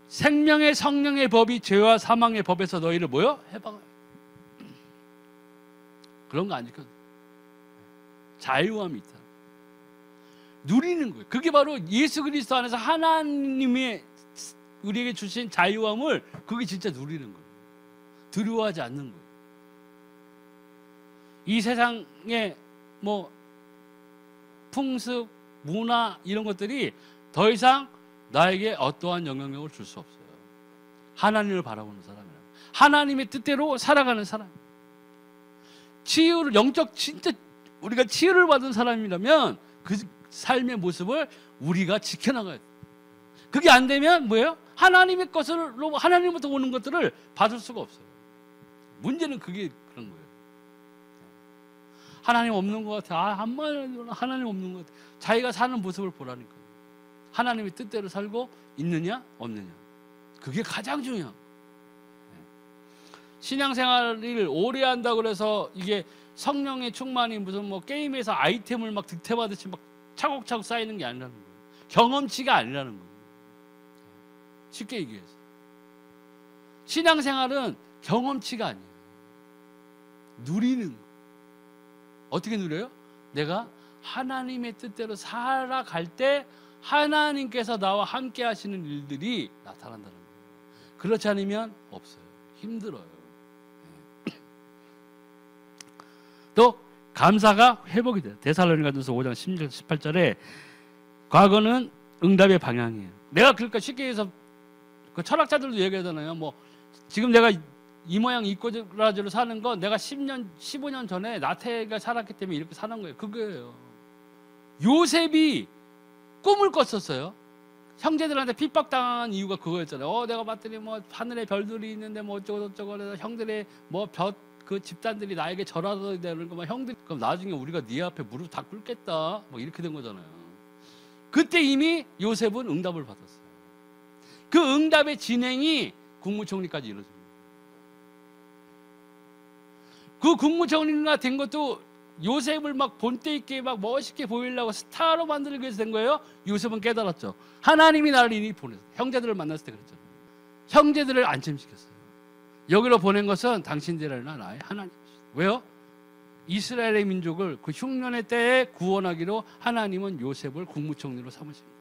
[SPEAKER 1] 생명의 성령의 법이 죄와 사망의 법에서 너희를 뭐요? 해방해. 그런 거 안 지켜. 자유함이 있다. 누리는 거예요. 그게 바로 예수 그리스도 안에서 하나님의 우리에게 주신 자유함을 그게 진짜 누리는 거예요. 두려워하지 않는 거예요. 이 세상의 뭐 풍습, 문화 이런 것들이 더 이상 나에게 어떠한 영향력을 줄 수 없어요. 하나님을 바라보는 사람이라. 하나님의 뜻대로 살아가는 사람. 치유를 진짜 우리가 치유를 받은 사람이라면 그 삶의 모습을 우리가 지켜나가야 돼. 그게 안 되면 뭐예요? 하나님의 것으로 하나님부터 오는 것들을 받을 수가 없어요. 문제는 그게 그런 거예요. 하나님 없는 것 같아. 하나님 없는 것 같아. 자기가 사는 모습을 보라니까. 하나님의 뜻대로 살고 있느냐 없느냐. 그게 가장 중요해요. 신앙생활을 오래 한다고 그래서 이게 성령의 충만이 무슨 뭐 게임에서 아이템을 막 득템하듯이 막 차곡차곡 쌓이는 게 아니라는 거예요. 경험치가 아니라는 거예요. 쉽게 얘기해서 신앙생활은 경험치가 아니에요. 누리는 거예요. 어떻게 누려요? 내가 하나님의 뜻대로 살아갈 때 하나님께서 나와 함께 하시는 일들이 나타난다는 거예요. 그렇지 않으면 없어요. 힘들어요. 또 감사가 회복이 돼요. 데살로니가전서 5장 16, 18절에 과거는 응답의 방향이에요. 내가 그러니까 쉽게 해서 그 철학자들도 얘기하잖아요. 뭐 지금 내가 이 모양 이 꼬라지로 사는 건 내가 10년, 15년 전에 나태가 살았기 때문에 이렇게 사는 거예요. 그거예요. 요셉이 꿈을 꿨었어요. 형제들한테 핍박당한 이유가 그거였잖아요. 내가 봤더니 뭐 하늘에 별들이 있는데 뭐 어쩌고 저쩌고 해서 형들의 뭐 그 집단들이 나에게 절하다 되는 거 막 형들 그럼 나중에 우리가 네 앞에 무릎 다 꿇겠다 뭐 이렇게 된 거잖아요. 그때 이미 요셉은 응답을 받았어요. 그 응답의 진행이 국무총리까지 이루어집니다. 그 국무총리가 된 것도 요셉을 막 본때 있게 막 멋있게 보이려고 스타로 만들기 위해서 된 거예요. 요셉은 깨달았죠. 하나님이 나를 이미 보냈어요. 형제들을 만났을 때 그랬죠. 형제들을 안심시켰어요. 여기로 보낸 것은 당신들이나 나의 하나님이시다. 왜요? 이스라엘의 민족을 그 흉년의 때에 구원하기로 하나님은 요셉을 국무총리로 삼으십니다.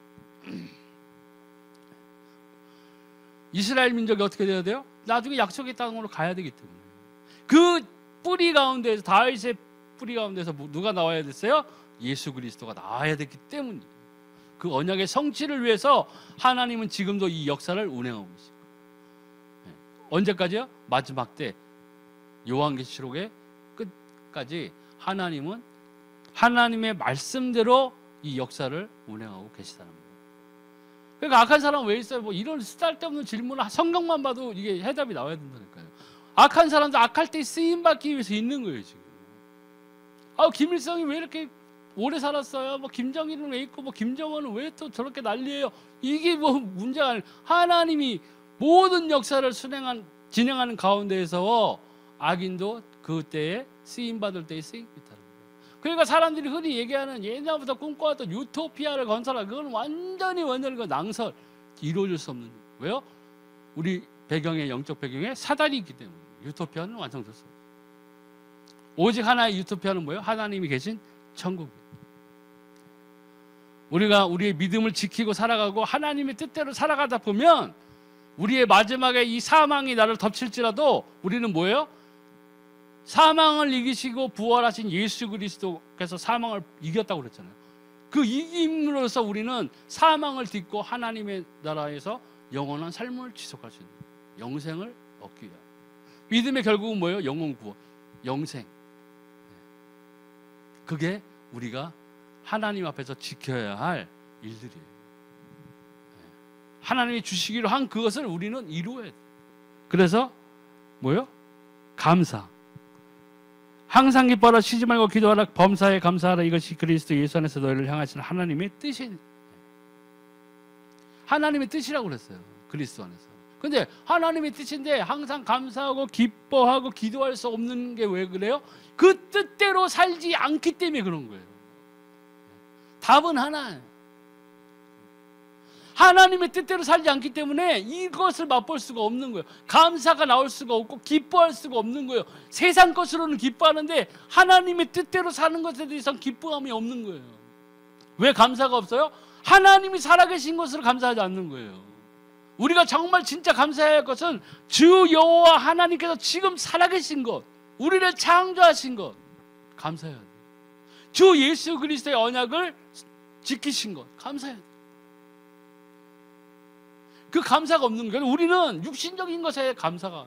[SPEAKER 1] 이스라엘 민족이 어떻게 되어야 돼요? 나중에 약속의 땅으로 가야 되기 때문에 그 뿌리 가운데에서 다윗의 뿌리 가운데서 누가 나와야 됐어요? 예수 그리스도가 나와야 됐기 때문이에요. 그 언약의 성취를 위해서 하나님은 지금도 이 역사를 운행하고 있습니다. 언제까지요? 마지막 때 요한계시록의 끝까지 하나님은 하나님의 말씀대로 이 역사를 운행하고 계시다는 거예요. 그러니까 악한 사람은 왜 있어요? 뭐 이런 쓸데없는 질문을 성경만 봐도 이게 해답이 나와야 된다니까요. 악한 사람도 악할 때 쓰임받기 위해서 있는 거예요 지금. 김일성이 왜 이렇게 오래 살았어요? 뭐 김정일은 왜 있고 뭐 김정은은 왜 또 저렇게 난리예요? 이게 뭐 문제가 아니에요. 하나님이 모든 역사를 진행하는 가운데에서 악인도 그때에 쓰임받을 때에 쓰임이 있다는 거예요. 그러니까 사람들이 흔히 얘기하는 옛날부터 꿈꿔왔던 유토피아를 건설하는 그건 완전히 그 낭설 이루어질 수 없는 왜요? 우리 배경에 영적 배경에 사단이 있기 때문에 유토피아는 완성됐어요. 오직 하나의 유토피아는 뭐예요? 하나님이 계신 천국이에요. 우리가 우리의 믿음을 지키고 살아가고 하나님의 뜻대로 살아가다 보면 우리의 마지막에 이 사망이 나를 덮칠지라도 우리는 뭐예요? 사망을 이기시고 부활하신 예수 그리스도께서 사망을 이겼다고 그랬잖아요. 그 이김으로써 우리는 사망을 딛고 하나님의 나라에서 영원한 삶을 지속할 수 있는 영생을 얻기 위하여. 믿음의 결국은 뭐예요? 영원 구원, 영생. 그게 우리가 하나님 앞에서 지켜야 할 일들이에요. 하나님이 주시기로 한 그것을 우리는 이루어야 돼요. 그래서 뭐요? 감사. 항상 기뻐하라, 쉬지 말고 기도하라, 범사에 감사하라. 이것이 그리스도 예수 안에서 너희를 향하시는 하나님의 뜻이 하나님의 뜻이라고 그랬어요. 그리스도 안에서. 근데 하나님의 뜻인데 항상 감사하고 기뻐하고 기도할 수 없는 게 왜 그래요? 그 뜻대로 살지 않기 때문에 그런 거예요. 답은 하나예요. 하나님의 뜻대로 살지 않기 때문에 이것을 맛볼 수가 없는 거예요. 감사가 나올 수가 없고 기뻐할 수가 없는 거예요. 세상 것으로는 기뻐하는데 하나님의 뜻대로 사는 것에 대해서는 기뻐함이 없는 거예요. 왜 감사가 없어요? 하나님이 살아계신 것으로 감사하지 않는 거예요. 우리가 정말 진짜 감사해야 할 것은 주 여호와 하나님께서 지금 살아계신 것, 우리를 창조하신 것 감사해야 돼요. 주 예수 그리스도의 언약을 지키신 것 감사해야 돼요. 그 감사가 없는 거예요. 우리는 육신적인 것에 감사가.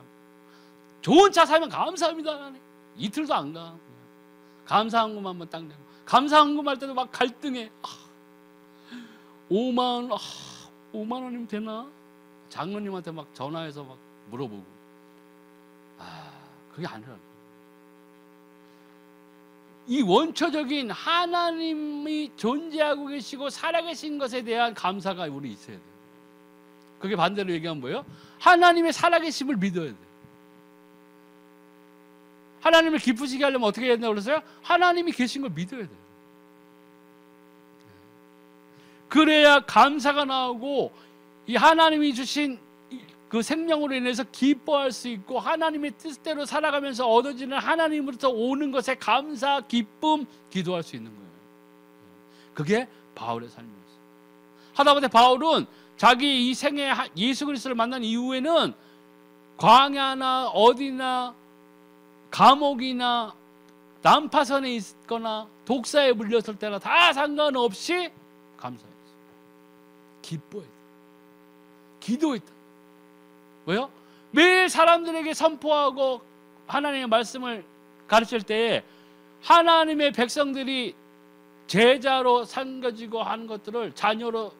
[SPEAKER 1] 좋은 차 사면 감사합니다. 이틀도 안 가. 감사한 것만 한번 딱 내고. 감사한 것만 할 때도 막 갈등해. 5만 원이면 되나? 장로님한테 막 전화해서 막 물어보고. 그게 아니라. 이 원초적인 하나님이 존재하고 계시고 살아계신 것에 대한 감사가 우리 있어야 돼요. 그게 반대로 얘기하면 뭐예요? 하나님의 살아계심을 믿어야 돼요. 하나님을 기쁘시게 하려면 어떻게 해야 된다고 그랬어요? 하나님이 계신 걸 믿어야 돼요. 그래야 감사가 나오고 이 하나님이 주신 그 생명으로 인해서 기뻐할 수 있고 하나님의 뜻대로 살아가면서 얻어지는 하나님으로부터 오는 것에 감사, 기쁨, 기도할 수 있는 거예요. 그게 바울의 삶이었어요. 하다못해 바울은 자기 이 생에 예수 그리스도를 만난 이후에는 광야나 어디나 감옥이나 난파선에 있거나 독사에 물렸을 때나 다 상관없이 감사했어요. 기뻐했다. 기도했다. 왜요? 매일 사람들에게 선포하고 하나님의 말씀을 가르칠 때에 하나님의 백성들이 제자로 삼겨지고 한 것들을 자녀로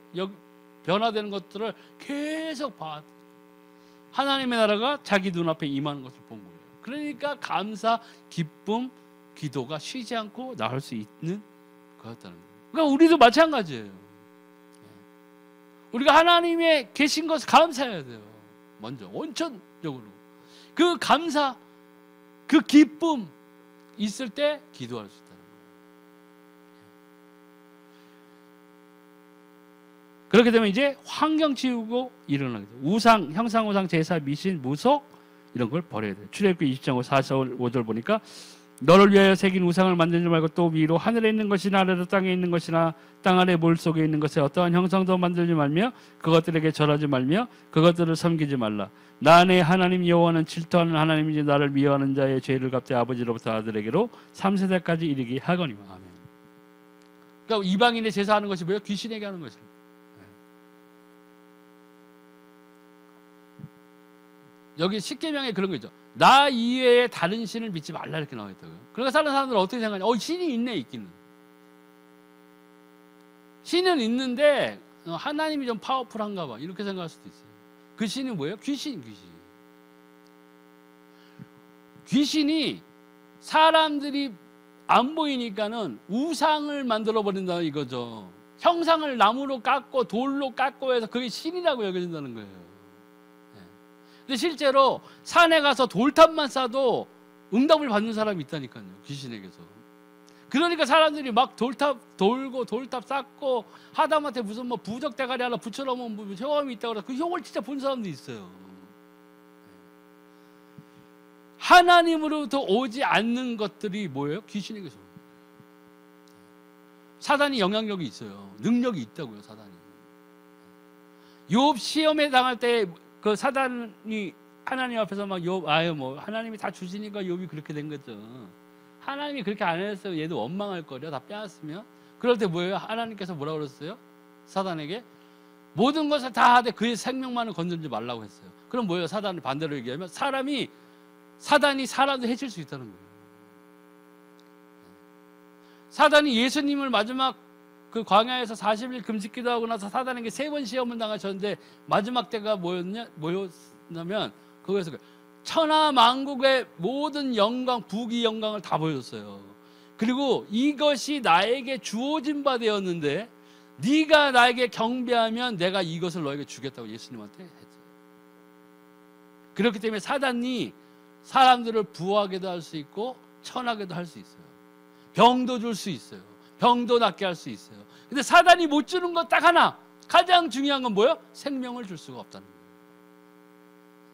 [SPEAKER 1] 변화되는 것들을 계속 봐. 하나님의 나라가 자기 눈앞에 임하는 것을 본 거예요. 그러니까 감사, 기쁨, 기도가 쉬지 않고 나올 수 있는 거였다는 거예요. 그러니까 우리도 마찬가지예요. 우리가 하나님의 계신 것을 감사해야 돼요. 먼저 원천적으로 그 감사, 그 기쁨 있을 때 기도할 수 있다는 거예요. 그렇게 되면 이제 환경 치우고 일어나게 돼요. 우상, 형상 우상, 제사, 미신, 무속 이런 걸 버려야 돼요. 출애굽기 20장 4-5절 보니까 너를 위하여 새긴 우상을 만들지 말고 또 위로 하늘에 있는 것이나 아래로 땅에 있는 것이나 땅 아래 물 속에 있는 것에 어떠한 형상도 만들지 말며 그것들에게 절하지 말며 그것들을 섬기지 말라. 나 내 하나님 여호와는 질투하는 하나님이지 나를 미워하는 자의 죄를 갚되 아버지로부터 아들에게로 3세대까지 이르게 하거니와. 아멘. 그러니까 이방인의 제사하는 것이 뭐예요? 귀신에게 하는 것입니다. 여기 십계명에 그런 거 있죠. 나 이외에 다른 신을 믿지 말라 이렇게 나와 있다고요. 그러니까 다른 사람들은 어떻게 생각하냐? 신이 있네, 있기는. 신은 있는데 하나님이 좀 파워풀한가 봐 이렇게 생각할 수도 있어요. 그 신이 뭐예요? 귀신. 귀신이 사람들이 안 보이니까는 우상을 만들어 버린다 이거죠. 형상을 나무로 깎고 돌로 깎고 해서 그게 신이라고 여겨진다는 거예요. 근데 실제로 산에 가서 돌탑만 쌓아도 응답을 받는 사람이 있다니까요. 귀신에게서. 그러니까 사람들이 막 돌탑 돌고 돌탑 쌓고 하다못해 무슨 뭐 부적 대가리 하나 붙여놓으면 효험이 있다고 그래서 그 효험을 진짜 본 사람도 있어요. 하나님으로부터 오지 않는 것들이 뭐예요? 귀신에게서. 사단이 영향력이 있어요. 능력이 있다고요. 사단이. 욥 시험에 당할 때 그 사단이 하나님 앞에서 막 욥 뭐 하나님이 다 주시니까 욥이 그렇게 된 거죠. 하나님이 그렇게 안 했으면 얘도 원망할 거려. 다 빼앗으면. 그럴 때 뭐예요? 하나님께서 뭐라고 그랬어요? 사단에게 모든 것을 다 하되 그의 생명만을 건들지 말라고 했어요. 그럼 뭐예요? 사단을 반대로 얘기하면 사단이 사람도 해칠 수 있다는 거예요. 사단이 예수님을 마지막 그 광야에서 40일 금식기도 하고 나서 사단에게 3번 시험을 당하셨는데 마지막 때가 뭐였냐면 거기에서 천하 만국의 모든 영광, 부귀 영광을 다 보여줬어요. 그리고 이것이 나에게 주어진 바 되었는데 네가 나에게 경배하면 내가 이것을 너에게 주겠다고 예수님한테 했죠. 그렇기 때문에 사단이 사람들을 부하게도 할 수 있고 천하게도 할 수 있어요. 병도 줄 수 있어요. 병도 낫게 할 수 있어요. 근데 사단이 못 주는 건 딱 하나. 가장 중요한 건 뭐예요? 생명을 줄 수가 없다는 거예요.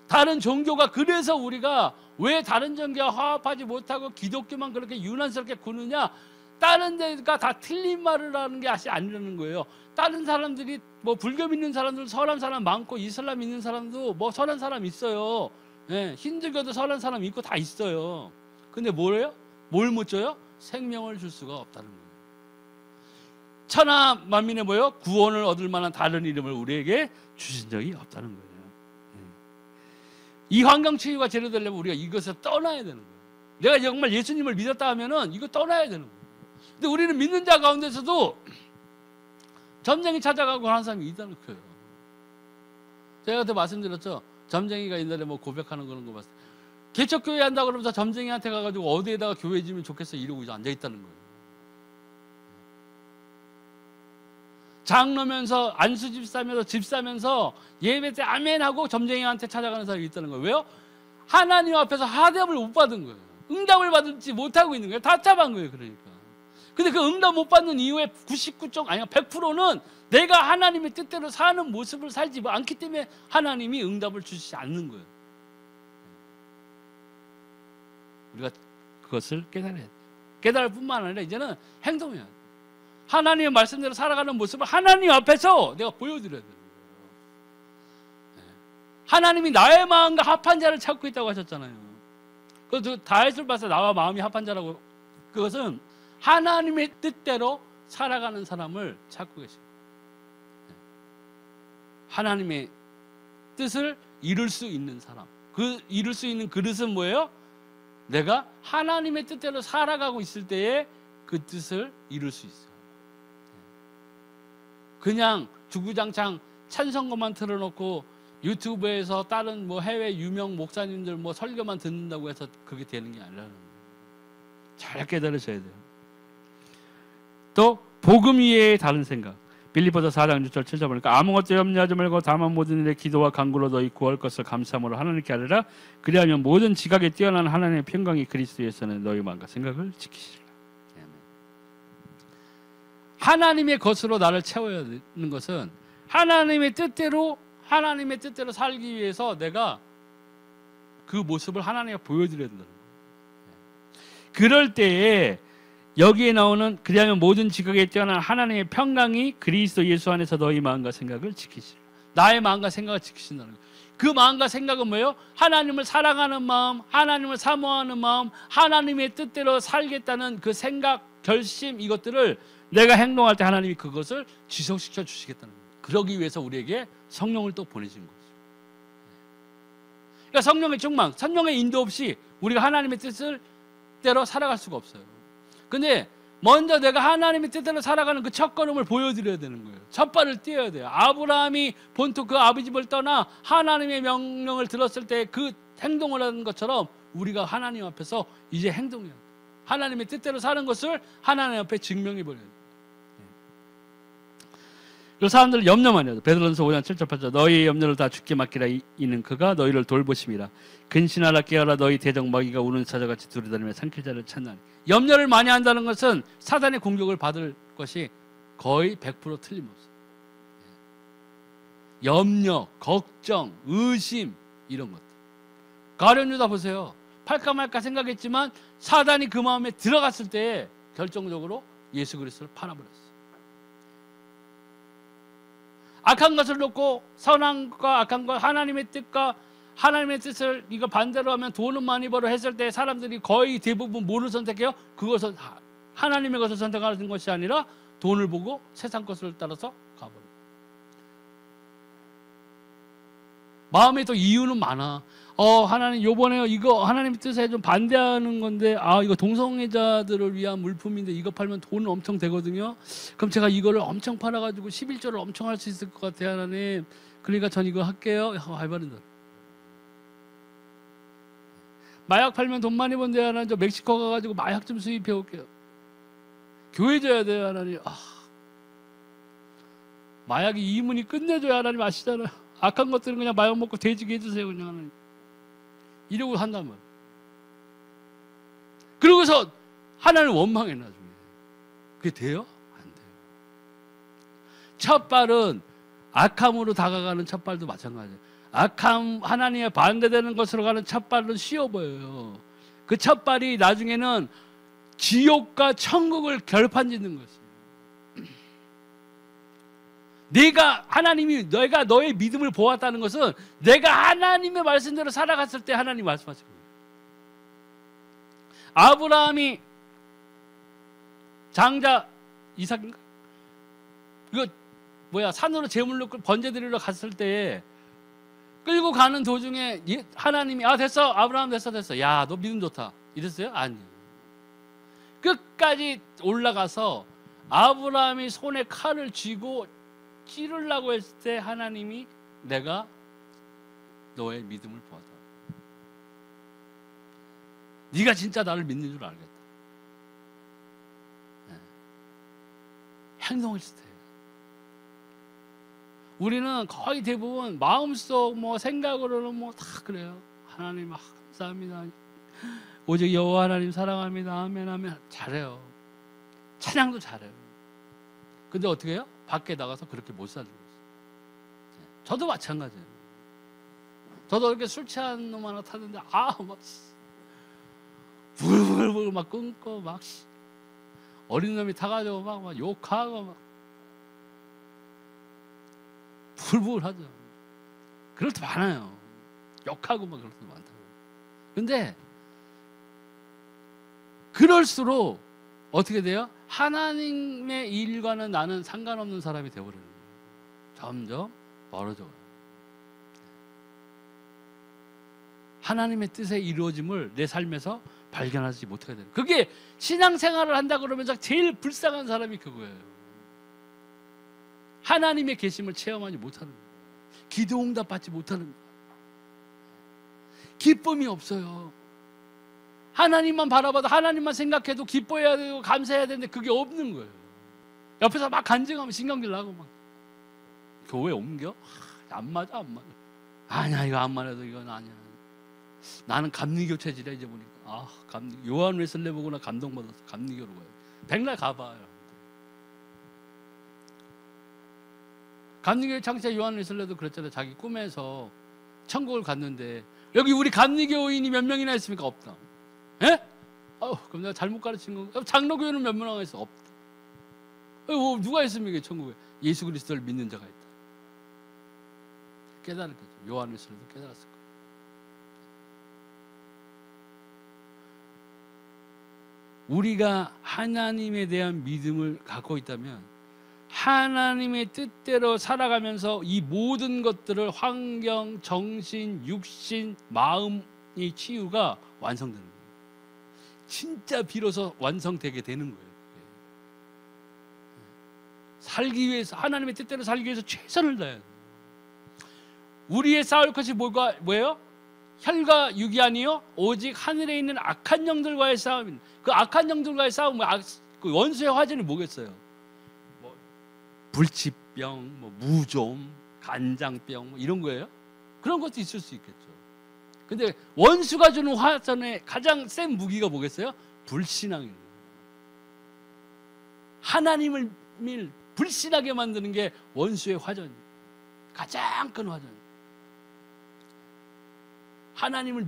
[SPEAKER 1] 다른 종교가 그래서 우리가 왜 다른 종교와 화합하지 못하고 기독교만 그렇게 유난스럽게 구느냐? 다른 데가 다 틀린 말을 하는 게 아니라는 거예요. 다른 사람들이 뭐 불교 믿는 사람들 선한 사람 많고 이슬람 믿는 사람도 뭐 선한 사람 있어요. 예, 힌두교도 선한 사람 있고 다 있어요. 근데 뭐래요? 뭘 못 줘요? 생명을 줄 수가 없다는 거예요. 천하 만민의 뭐예요? 구원을 얻을 만한 다른 이름을 우리에게 주신 적이 없다는 거예요. 이 환경 치유가 제대로 되려면 우리가 이것을 떠나야 되는 거예요. 내가 정말 예수님을 믿었다 하면은 이거 떠나야 되는 거예요. 근데 우리는 믿는 자 가운데서도 점쟁이 찾아가고 하는 사람이 있다는 거예요. 제가 그때 말씀드렸죠. 점쟁이가 옛날에 뭐 고백하는 그런 거 봤어요. 개척교회 한다고 그러면서 점쟁이한테 가가지고 어디에다가 교회 지면 좋겠어 이러고 앉아있다는 거예요. 장로면서 안수집 사면서 집 사면서 예배 때 아멘하고 점쟁이한테 찾아가는 사람이 있다는 거예요. 왜요? 하나님 앞에서 하대함을 못 받은 거예요. 응답을 받지 못하고 있는 거예요. 답답한 거예요. 그러니까. 근데 그 응답 못 받는 이후에 100%는 내가 하나님의 뜻대로 사는 모습을 살지 않기 때문에 하나님이 응답을 주시지 않는 거예요. 우리가 그것을 깨달아야 돼요. 깨달을 뿐만 아니라 이제는 행동해야 돼요. 하나님의 말씀대로 살아가는 모습을 하나님 앞에서 내가 보여드려야 되는 거예요. 하나님이 나의 마음과 합한 자를 찾고 있다고 하셨잖아요. 그래서 다윗을 봐서 나와 마음이 합한 자라고, 그것은 하나님의 뜻대로 살아가는 사람을 찾고 계십니다. 하나님의 뜻을 이룰 수 있는 사람, 그 이룰 수 있는 그릇은 뭐예요? 내가 하나님의 뜻대로 살아가고 있을 때에 그 뜻을 이룰 수 있어요. 그냥 주구장창 찬송가만 틀어놓고 유튜브에서 다른 뭐 해외 유명 목사님들 뭐 설교만 듣는다고 해서 그게 되는 게 아니라는 거예요. 잘 깨달으셔야 돼요. 또 복음 이외의 다른 생각. 빌립보서 4장 6절 7절 보니까 아무것도 염려하지 말고 다만 모든 일에 기도와 간구로 너희 구할 것을 감사함으로 하나님께 아뢰라. 그리하면 모든 지각에 뛰어난 하나님의 평강이 그리스도에서는 너희 마음과 생각을 지키시리라. 하나님의 것으로 나를 채워야 하는 것은 하나님의 뜻대로 살기 위해서 내가 그 모습을 하나님께 보여드려야 된다는 거예요. 그럴 때에 여기에 나오는 그리하면 모든 지각에 뛰어난 하나님의 평강이 그리스도 예수 안에서 너희 마음과 생각을 지키시라. 나의 마음과 생각을 지키신다는 거예요. 그 마음과 생각은 뭐예요? 하나님을 사랑하는 마음, 하나님을 사모하는 마음, 하나님의 뜻대로 살겠다는 그 생각, 결심, 이것들을 내가 행동할 때 하나님이 그것을 지속시켜 주시겠다는 거예요. 그러기 위해서 우리에게 성령을 또 보내신 거죠. 그러니까 성령의 충만, 성령의 인도 없이 우리가 하나님의 뜻대로 살아갈 수가 없어요. 근데 먼저 내가 하나님의 뜻대로 살아가는 그 첫걸음을 보여드려야 되는 거예요. 첫 발을 띄어야 돼요. 아브라함이 본토 그 아비 집을 떠나 하나님의 명령을 들었을 때 그 행동을 하는 것처럼 우리가 하나님 앞에서 이제 행동해야 돼요. 하나님의 뜻대로 사는 것을 하나님 앞에 증명해 버려야 돼요. 그 사람들 염려 많이 하죠. 베드로전서 5장 7절 8절 너희의 염려를 다 주께 맡기라. 이는 그가 너희를 돌보심이라. 근신하라 깨어라. 너희 대적 마귀가 우는 사자같이 두루다니며 삼킬 자를 찾나니. 염려를 많이 한다는 것은 사단의 공격을 받을 것이 거의 100% 틀림없어요. 염려, 걱정, 의심 이런 것들. 가룟 유다 보세요. 팔까 말까 생각했지만 사단이 그 마음에 들어갔을 때 결정적으로 예수 그리스도를 팔아버렸어요. 악한 것을 놓고 선한 것과 악한 것, 하나님의 뜻과 하나님의 뜻을 이거 반대로 하면 돈은 많이 벌어 했을 때 사람들이 거의 대부분 뭐를 선택해요? 그것은 하나님의 것을 선택하는 것이 아니라 돈을 보고 세상 것을 따라서 가버려요. 마음에 또 이유는 많아. 하나님 요번에 이거 하나님의 뜻에 좀 반대하는 건데 이거 동성애자들을 위한 물품인데 이거 팔면 돈 엄청 되거든요. 그럼 제가 이거를 엄청 팔아가지고 11조를 엄청 할 수 있을 것 같아요. 하나님. 그러니까 전 이거 할게요. 해버린다. 마약 팔면 돈 많이 번대. 하나님 저 멕시코 가가지고 마약 좀 수입해 올게요. 교회 줘야 돼요. 하나님. 마약이 이문이 끝내줘야 하나님 아시잖아요. 악한 것들은 그냥 마약 먹고 돼지게 해주세요. 그냥 하나님. 이러고 한단 말이에요. 그러고서 하나님 원망해 나중에. 그게 돼요? 안 돼요. 첫 발은 악함으로 다가가는 첫 발도 마찬가지예요. 악함, 하나님의 반대되는 것으로 가는 첫 발은 쉬워 보여요. 그 첫 발이 나중에는 지옥과 천국을 결판짓는 것이에요. 내가 너의 믿음을 보았다는 것은 내가 하나님의 말씀대로 살아갔을 때 하나님 말씀하신 거예요. 아브라함이 장자 이삭인가? 이거 산으로 제물로 번제 드리러 갔을 때 끌고 가는 도중에 하나님이 됐어 아브라함 됐어 야 너 믿음 좋다 이랬어요? 아니요. 끝까지 올라가서 아브라함이 손에 칼을 쥐고 찌르려고 했을 때 하나님이 내가 너의 믿음을 보았다. 네가 진짜 나를 믿는 줄 알겠다. 행동했을 때 우리는 거의 대부분 마음속 생각으로는 다 그래요. 하나님 감사합니다. 오직 여호와 하나님 사랑합니다. 아멘 아멘. 잘해요. 찬양도 잘해요. 근데 어떻게 해요? 밖에 나가서 그렇게 못 사는 거예요. 저도 마찬가지예요. 저도 이렇게 술 취한 놈 하나 타는데 막 불불불 막 끊고 막 어린 놈이 타가지고 막 욕하고 막 불불하죠. 그럴 때 많아요. 욕하고 막 그럴 때 많다고. 근데 그럴수록 어떻게 돼요? 하나님의 일과는 나는 상관없는 사람이 되어버리는 거예요. 점점 멀어져요. 하나님의 뜻의 이루어짐을 내 삶에서 발견하지 못하게 되는 거예요. 그게 신앙생활을 한다 그러면서 제일 불쌍한 사람이 그거예요. 하나님의 계심을 체험하지 못하는 거예요. 기도 응답 받지 못하는 거예요. 기쁨이 없어요. 하나님만 바라봐도 하나님만 생각해도 기뻐해야 되고 감사해야 되는데 그게 없는 거예요. 옆에서 막 간증하면 신경질 나고 막 교회 옮겨? 안 맞아 안 맞아. 아니야 이거 안 맞아도 이건 아니야. 나는 감리교 체질이야 이제 보니까. 감리 요한 웨슬레 보고나 감동받아서 감리교로 가요. 백날 가봐요. 감리교의 창시자 요한 웨슬레도 그랬잖아요. 자기 꿈에서 천국을 갔는데 여기 우리 감리교인이 몇 명이나 있습니까? 없다. 예? 그럼 내가 잘못 가르친 건가? 장로교회는 몇 명이나 있어? 없다. 누가 있습니까? 천국에 예수 그리스도를 믿는 자가 있다. 깨달을 거죠. 요한 웨슬레도 깨달았을 거예요. 우리가 하나님에 대한 믿음을 갖고 있다면 하나님의 뜻대로 살아가면서 이 모든 것들을 환경, 정신, 육신, 마음의 치유가 완성되는 거예요. 진짜 비로소 완성되게 되는 거예요. 살기 위해서 하나님의 뜻대로 살기 위해서 최선을 다해야 돼요. 우리의 싸울 것이 뭐예요? 혈과 육이 아니요 오직 하늘에 있는 악한 영들과의 싸움입니다. 그 악한 영들과의 싸움은 그 원수의 화제는 뭐겠어요? 불치병, 무좀, 간장병 이런 거예요? 그런 것도 있을 수 있겠죠. 근데 원수가 주는 화전의 가장 센 무기가 뭐겠어요? 불신앙입니다. 하나님을 불신하게 만드는 게 원수의 화전입니다. 가장 큰 화전. 하나님을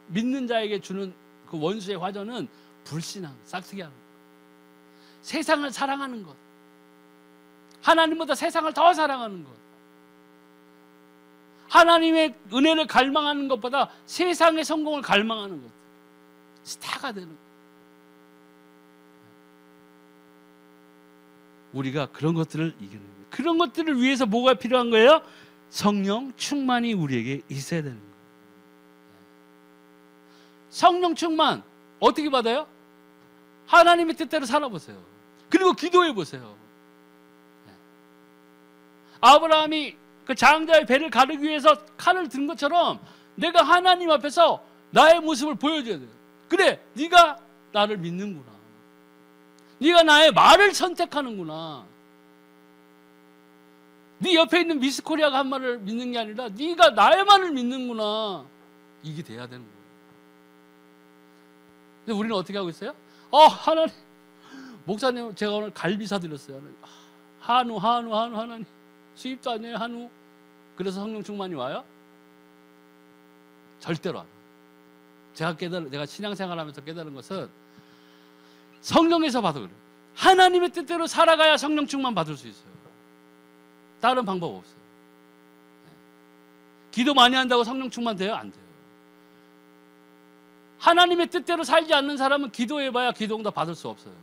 [SPEAKER 1] 믿는 자에게 주는 그 원수의 화전은 불신앙, 싹트게 하는 것. 세상을 사랑하는 것. 하나님보다 세상을 더 사랑하는 것. 하나님의 은혜를 갈망하는 것보다 세상의 성공을 갈망하는 것. 스타가 되는 것. 우리가 그런 것들을 이겨내는 거예요. 그런 것들을 위해서 뭐가 필요한 거예요? 성령 충만이 우리에게 있어야 되는 거예요. 성령 충만 어떻게 받아요? 하나님의 뜻대로 살아보세요. 그리고 기도해 보세요. 아브라함이 그 장자의 배를 가르기 위해서 칼을 든 것처럼 내가 하나님 앞에서 나의 모습을 보여줘야 돼요. 그래, 네가 나를 믿는구나. 네가 나의 말을 선택하는구나. 네 옆에 있는 미스코리아가 한 말을 믿는 게 아니라 네가 나의 말을 믿는구나. 이게 돼야 되는 거예요. 근데 우리는 어떻게 하고 있어요? 하나님, 목사님 제가 오늘 갈비 사드렸어요. 한우 하나님. 수입도 아니에요, 한우. 그래서 성령 충만이 와요? 절대로 안 와요. 내가 신앙생활하면서 깨달은 것은 성령에서 받아 그래요. 하나님의 뜻대로 살아가야 성령 충만 받을 수 있어요. 다른 방법 없어요. 기도 많이 한다고 성령 충만 돼요? 안 돼요. 하나님의 뜻대로 살지 않는 사람은 기도해봐야 기도응답 받을 수 없어요.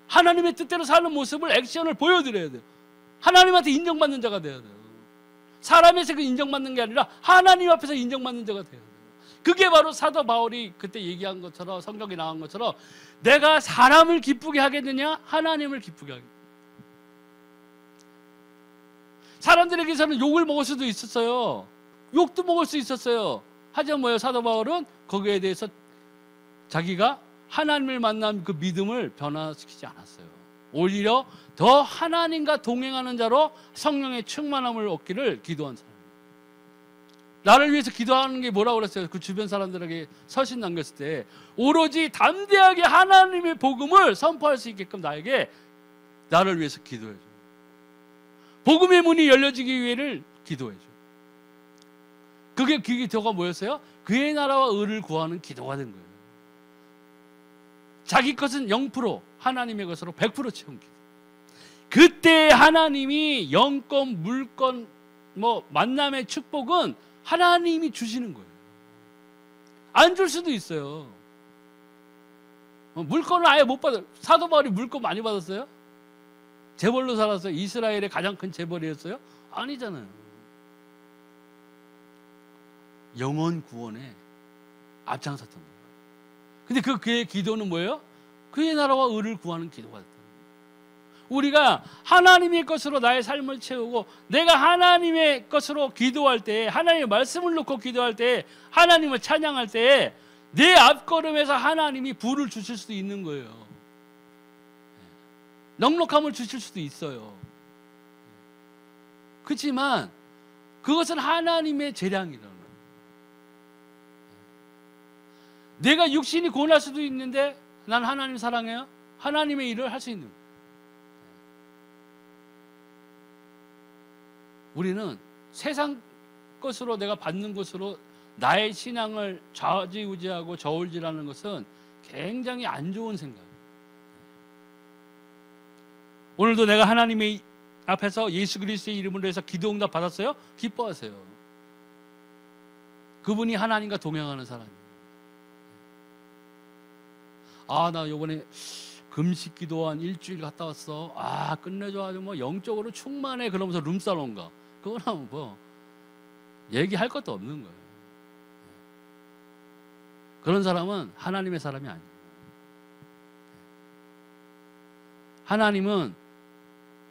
[SPEAKER 1] 하나님의 뜻대로 사는 모습을 액션을 보여드려야 돼요. 하나님한테 인정받는 자가 돼야 돼요. 사람에서 그 인정받는 게 아니라 하나님 앞에서 인정받는 자가 돼야 돼요. 그게 바로 사도 바울이 그때 얘기한 것처럼 성경에 나온 것처럼 내가 사람을 기쁘게 하겠느냐? 하나님을 기쁘게 하겠느냐? 사람들에게서는 욕을 먹을 수도 있었어요. 욕도 먹을 수 있었어요. 하지만 뭐예요? 사도 바울은 거기에 대해서 자기가 하나님을 만난 그 믿음을 변화시키지 않았어요. 오히려 더 하나님과 동행하는 자로 성령의 충만함을 얻기를 기도한 사람입니다. 나를 위해서 기도하는 게 뭐라고 그랬어요? 그 주변 사람들에게 서신 남겼을 때 오로지 담대하게 하나님의 복음을 선포할 수 있게끔 나를 위해서 기도해줘. 복음의 문이 열려지기 위해를 기도해줘. 그게 기도가 뭐였어요? 그의 나라와 의를 구하는 기도가 된 거예요. 자기 것은 0%, 하나님의 것으로 100% 채운 기도. 그때 하나님이 영권, 물권, 만남의 축복은 하나님이 주시는 거예요. 안 줄 수도 있어요. 물권을 아예 못 받아요. 사도 바울이 물권 많이 받았어요? 재벌로 살았어요? 이스라엘의 가장 큰 재벌이었어요? 아니잖아요. 영혼 구원에 앞장섰던 거예요. 근데 그의 기도는 뭐예요? 그의 나라와 의를 구하는 기도가 됐다. 우리가 하나님의 것으로 나의 삶을 채우고 내가 하나님의 것으로 기도할 때, 하나님의 말씀을 놓고 기도할 때, 하나님을 찬양할 때 내 앞걸음에서 하나님이 부를 주실 수도 있는 거예요. 넉넉함을 주실 수도 있어요. 그렇지만 그것은 하나님의 재량이라는 거예요. 내가 육신이 고날 수도 있는데 난 하나님 사랑해요. 하나님의 일을 할 수 있는 거예요. 우리는 세상 것으로 내가 받는 것으로 나의 신앙을 좌지우지하고 저울질하는 것은 굉장히 안 좋은 생각이에요. 오늘도 내가 하나님의 앞에서 예수 그리스도의 이름으로 해서 기도 응답 받았어요? 기뻐하세요. 그분이 하나님과 동행하는 사람이에요. 아, 나 요번에 금식 기도 한 일주일 갔다 왔어. 아, 끝내줘. 아주 뭐 영적으로 충만해. 그러면서 룸살롱 가. 그거는 뭐 얘기할 것도 없는 거예요. 그런 사람은 하나님의 사람이 아니에요. 하나님은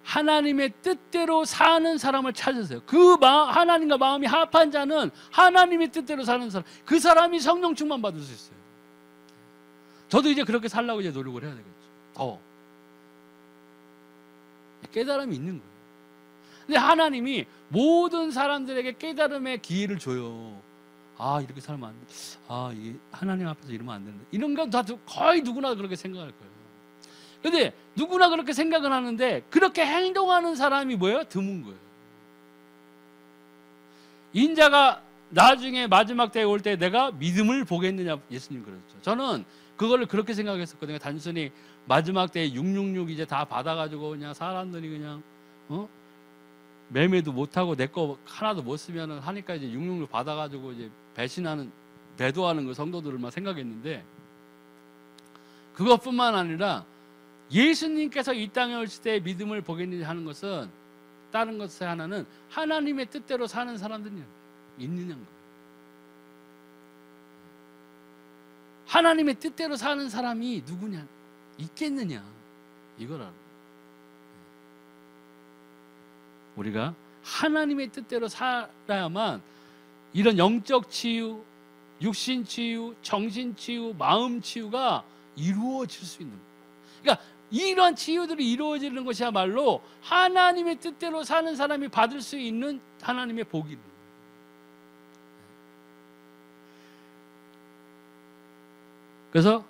[SPEAKER 1] 하나님의 뜻대로 사는 사람을 찾으세요. 하나님과 마음이 합한 자는 하나님의 뜻대로 사는 사람, 그 사람이 성령 충만 받을 수 있어요. 저도 이제 그렇게 살려고 이제 노력을 해야 되겠죠. 더 깨달음이 있는 거예요. 근데 하나님이 모든 사람들에게 깨달음의 기회를 줘요. 아, 이렇게 살면 안 돼. 아, 이게 하나님 앞에서 이러면 안 되는데. 이런 건 다 거의 누구나 그렇게 생각할 거예요. 근데 누구나 그렇게 생각을 하는데 그렇게 행동하는 사람이 뭐예요? 드문 거예요. 인자가 나중에 마지막 때에 올 때 내가 믿음을 보겠느냐, 예수님 그랬죠. 저는 그거를 그렇게 생각했었거든요. 단순히 마지막 때에 666 이제 다 받아가지고 그냥 사람들이 그냥 매매도 못하고 내 거 하나도 못 쓰면은 하니까 이제 666 받아가지고 이제 배신하는, 배도하는 그 성도들만 생각했는데, 그것뿐만 아니라 예수님께서 이 땅에 오실 때 믿음을 보겠느냐 하는 것은 다른 것의 하나는 하나님의 뜻대로 사는 사람들이 있느냐는 거예요. 하나님의 뜻대로 사는 사람이 누구냐, 있겠느냐, 이거라고. 우리가 하나님의 뜻대로 살아야만 이런 영적 치유, 육신 치유, 정신 치유, 마음 치유가 이루어질 수 있는 거예요. 그러니까 이러한 치유들이 이루어지는 것이야말로 하나님의 뜻대로 사는 사람이 받을 수 있는 하나님의 복이에요. 그래서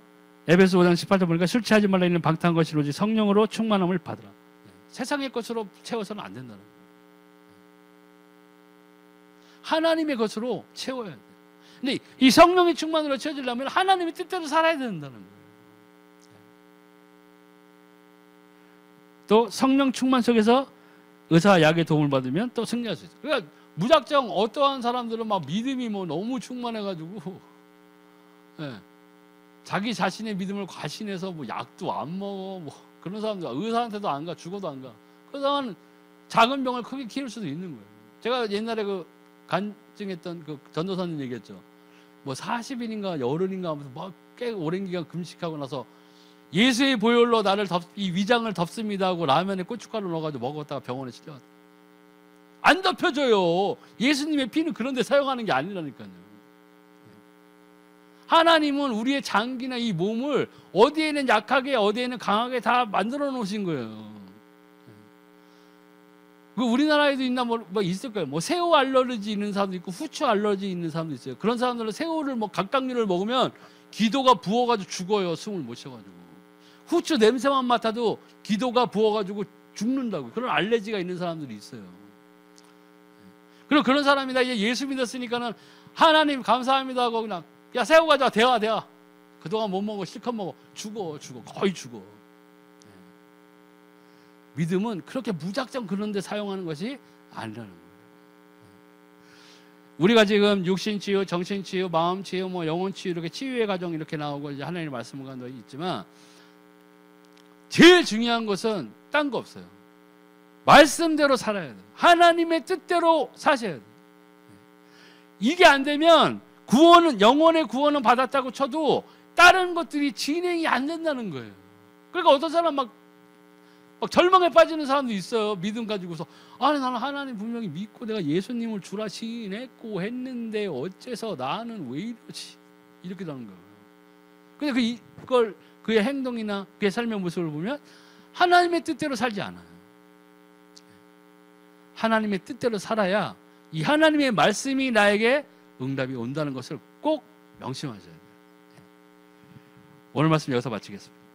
[SPEAKER 1] 에베소 5장 18절 보니까 술 취하지 말라 있는 방탕한 것이 오직 성령으로 충만함을 받으라. 세상의 것으로 채워서는 안 된다는 거예요. 하나님의 것으로 채워야 돼요. 근데 이 성령의 충만으로 채워지려면 하나님의 뜻대로 살아야 된다는 거예요. 또 성령 충만 속에서 의사 약의 도움을 받으면 또 승리할 수 있어요. 그러니까 무작정 어떠한 사람들은 막 믿음이 뭐 너무 충만해가지고 자기 자신의 믿음을 과신해서 뭐 약도 안 먹어, 뭐 그런 사람들, 의사한테도 안 가, 죽어도 안 가. 그 사람은 작은 병을 크게 키울 수도 있는 거예요. 제가 옛날에 그 간증했던 그 전도사님 얘기했죠. 뭐 40일인가 열흘인가 하면서 막 꽤 오랜 기간 금식하고 나서 예수의 보혈로 나를 이 위장을 덮습니다 하고 라면에 고춧가루 넣어가지고 먹었다가 병원에 실려왔다. 안 덮여져요. 예수님의 피는 그런 데 사용하는 게 아니라니까요. 하나님은 우리의 장기나 이 몸을 어디에는 약하게 어디에는 강하게 다 만들어 놓으신 거예요. 그 우리나라에도 있나 뭐 있을 거예요. 뭐 새우 알러지 있는 사람도 있고 후추 알러지 있는 사람도 있어요. 그런 사람들은 새우를 뭐 각각류를 먹으면 기도가 부어가지고 죽어요. 숨을 못 쉬어가지고. 후추 냄새만 맡아도 기도가 부어가지고 죽는다고. 그런 알레르기가 있는 사람들이 있어요. 그리고 그런 사람이다. 예수 믿었으니까는 하나님 감사합니다 하고 그냥 야 새우 가져와 대화. 그동안 못 먹어 실컷 먹어. 죽어 거의 죽어. 믿음은 그렇게 무작정 그런 데 사용하는 것이 아니라는 거예요. 우리가 지금 육신 치유, 정신 치유, 마음 치유, 뭐 영혼 치유 이렇게 치유의 과정 이렇게 나오고 이제 하나님의 말씀을 가지고 있지만 제일 중요한 것은 딴 거 없어요. 말씀대로 살아야 돼요. 하나님의 뜻대로 사셔야 돼요. 이게 안 되면 구원은, 영혼의 구원은 받았다고 쳐도 다른 것들이 진행이 안 된다는 거예요. 그러니까 어떤 사람 막 막 절망에 빠지는 사람도 있어요. 믿음 가지고서 아니 나는 하나님 분명히 믿고 내가 예수님을 주라 시인했고 했는데 어째서 나는 왜 이러지? 이렇게 되는 거예요. 근데 그걸 그의 행동이나 그의 삶의 모습을 보면 하나님의 뜻대로 살지 않아요. 하나님의 뜻대로 살아야 이 하나님의 말씀이 나에게 응답이 온다는 것을 꼭 명심하셔야 돼요. 오늘 말씀 여기서 마치겠습니다.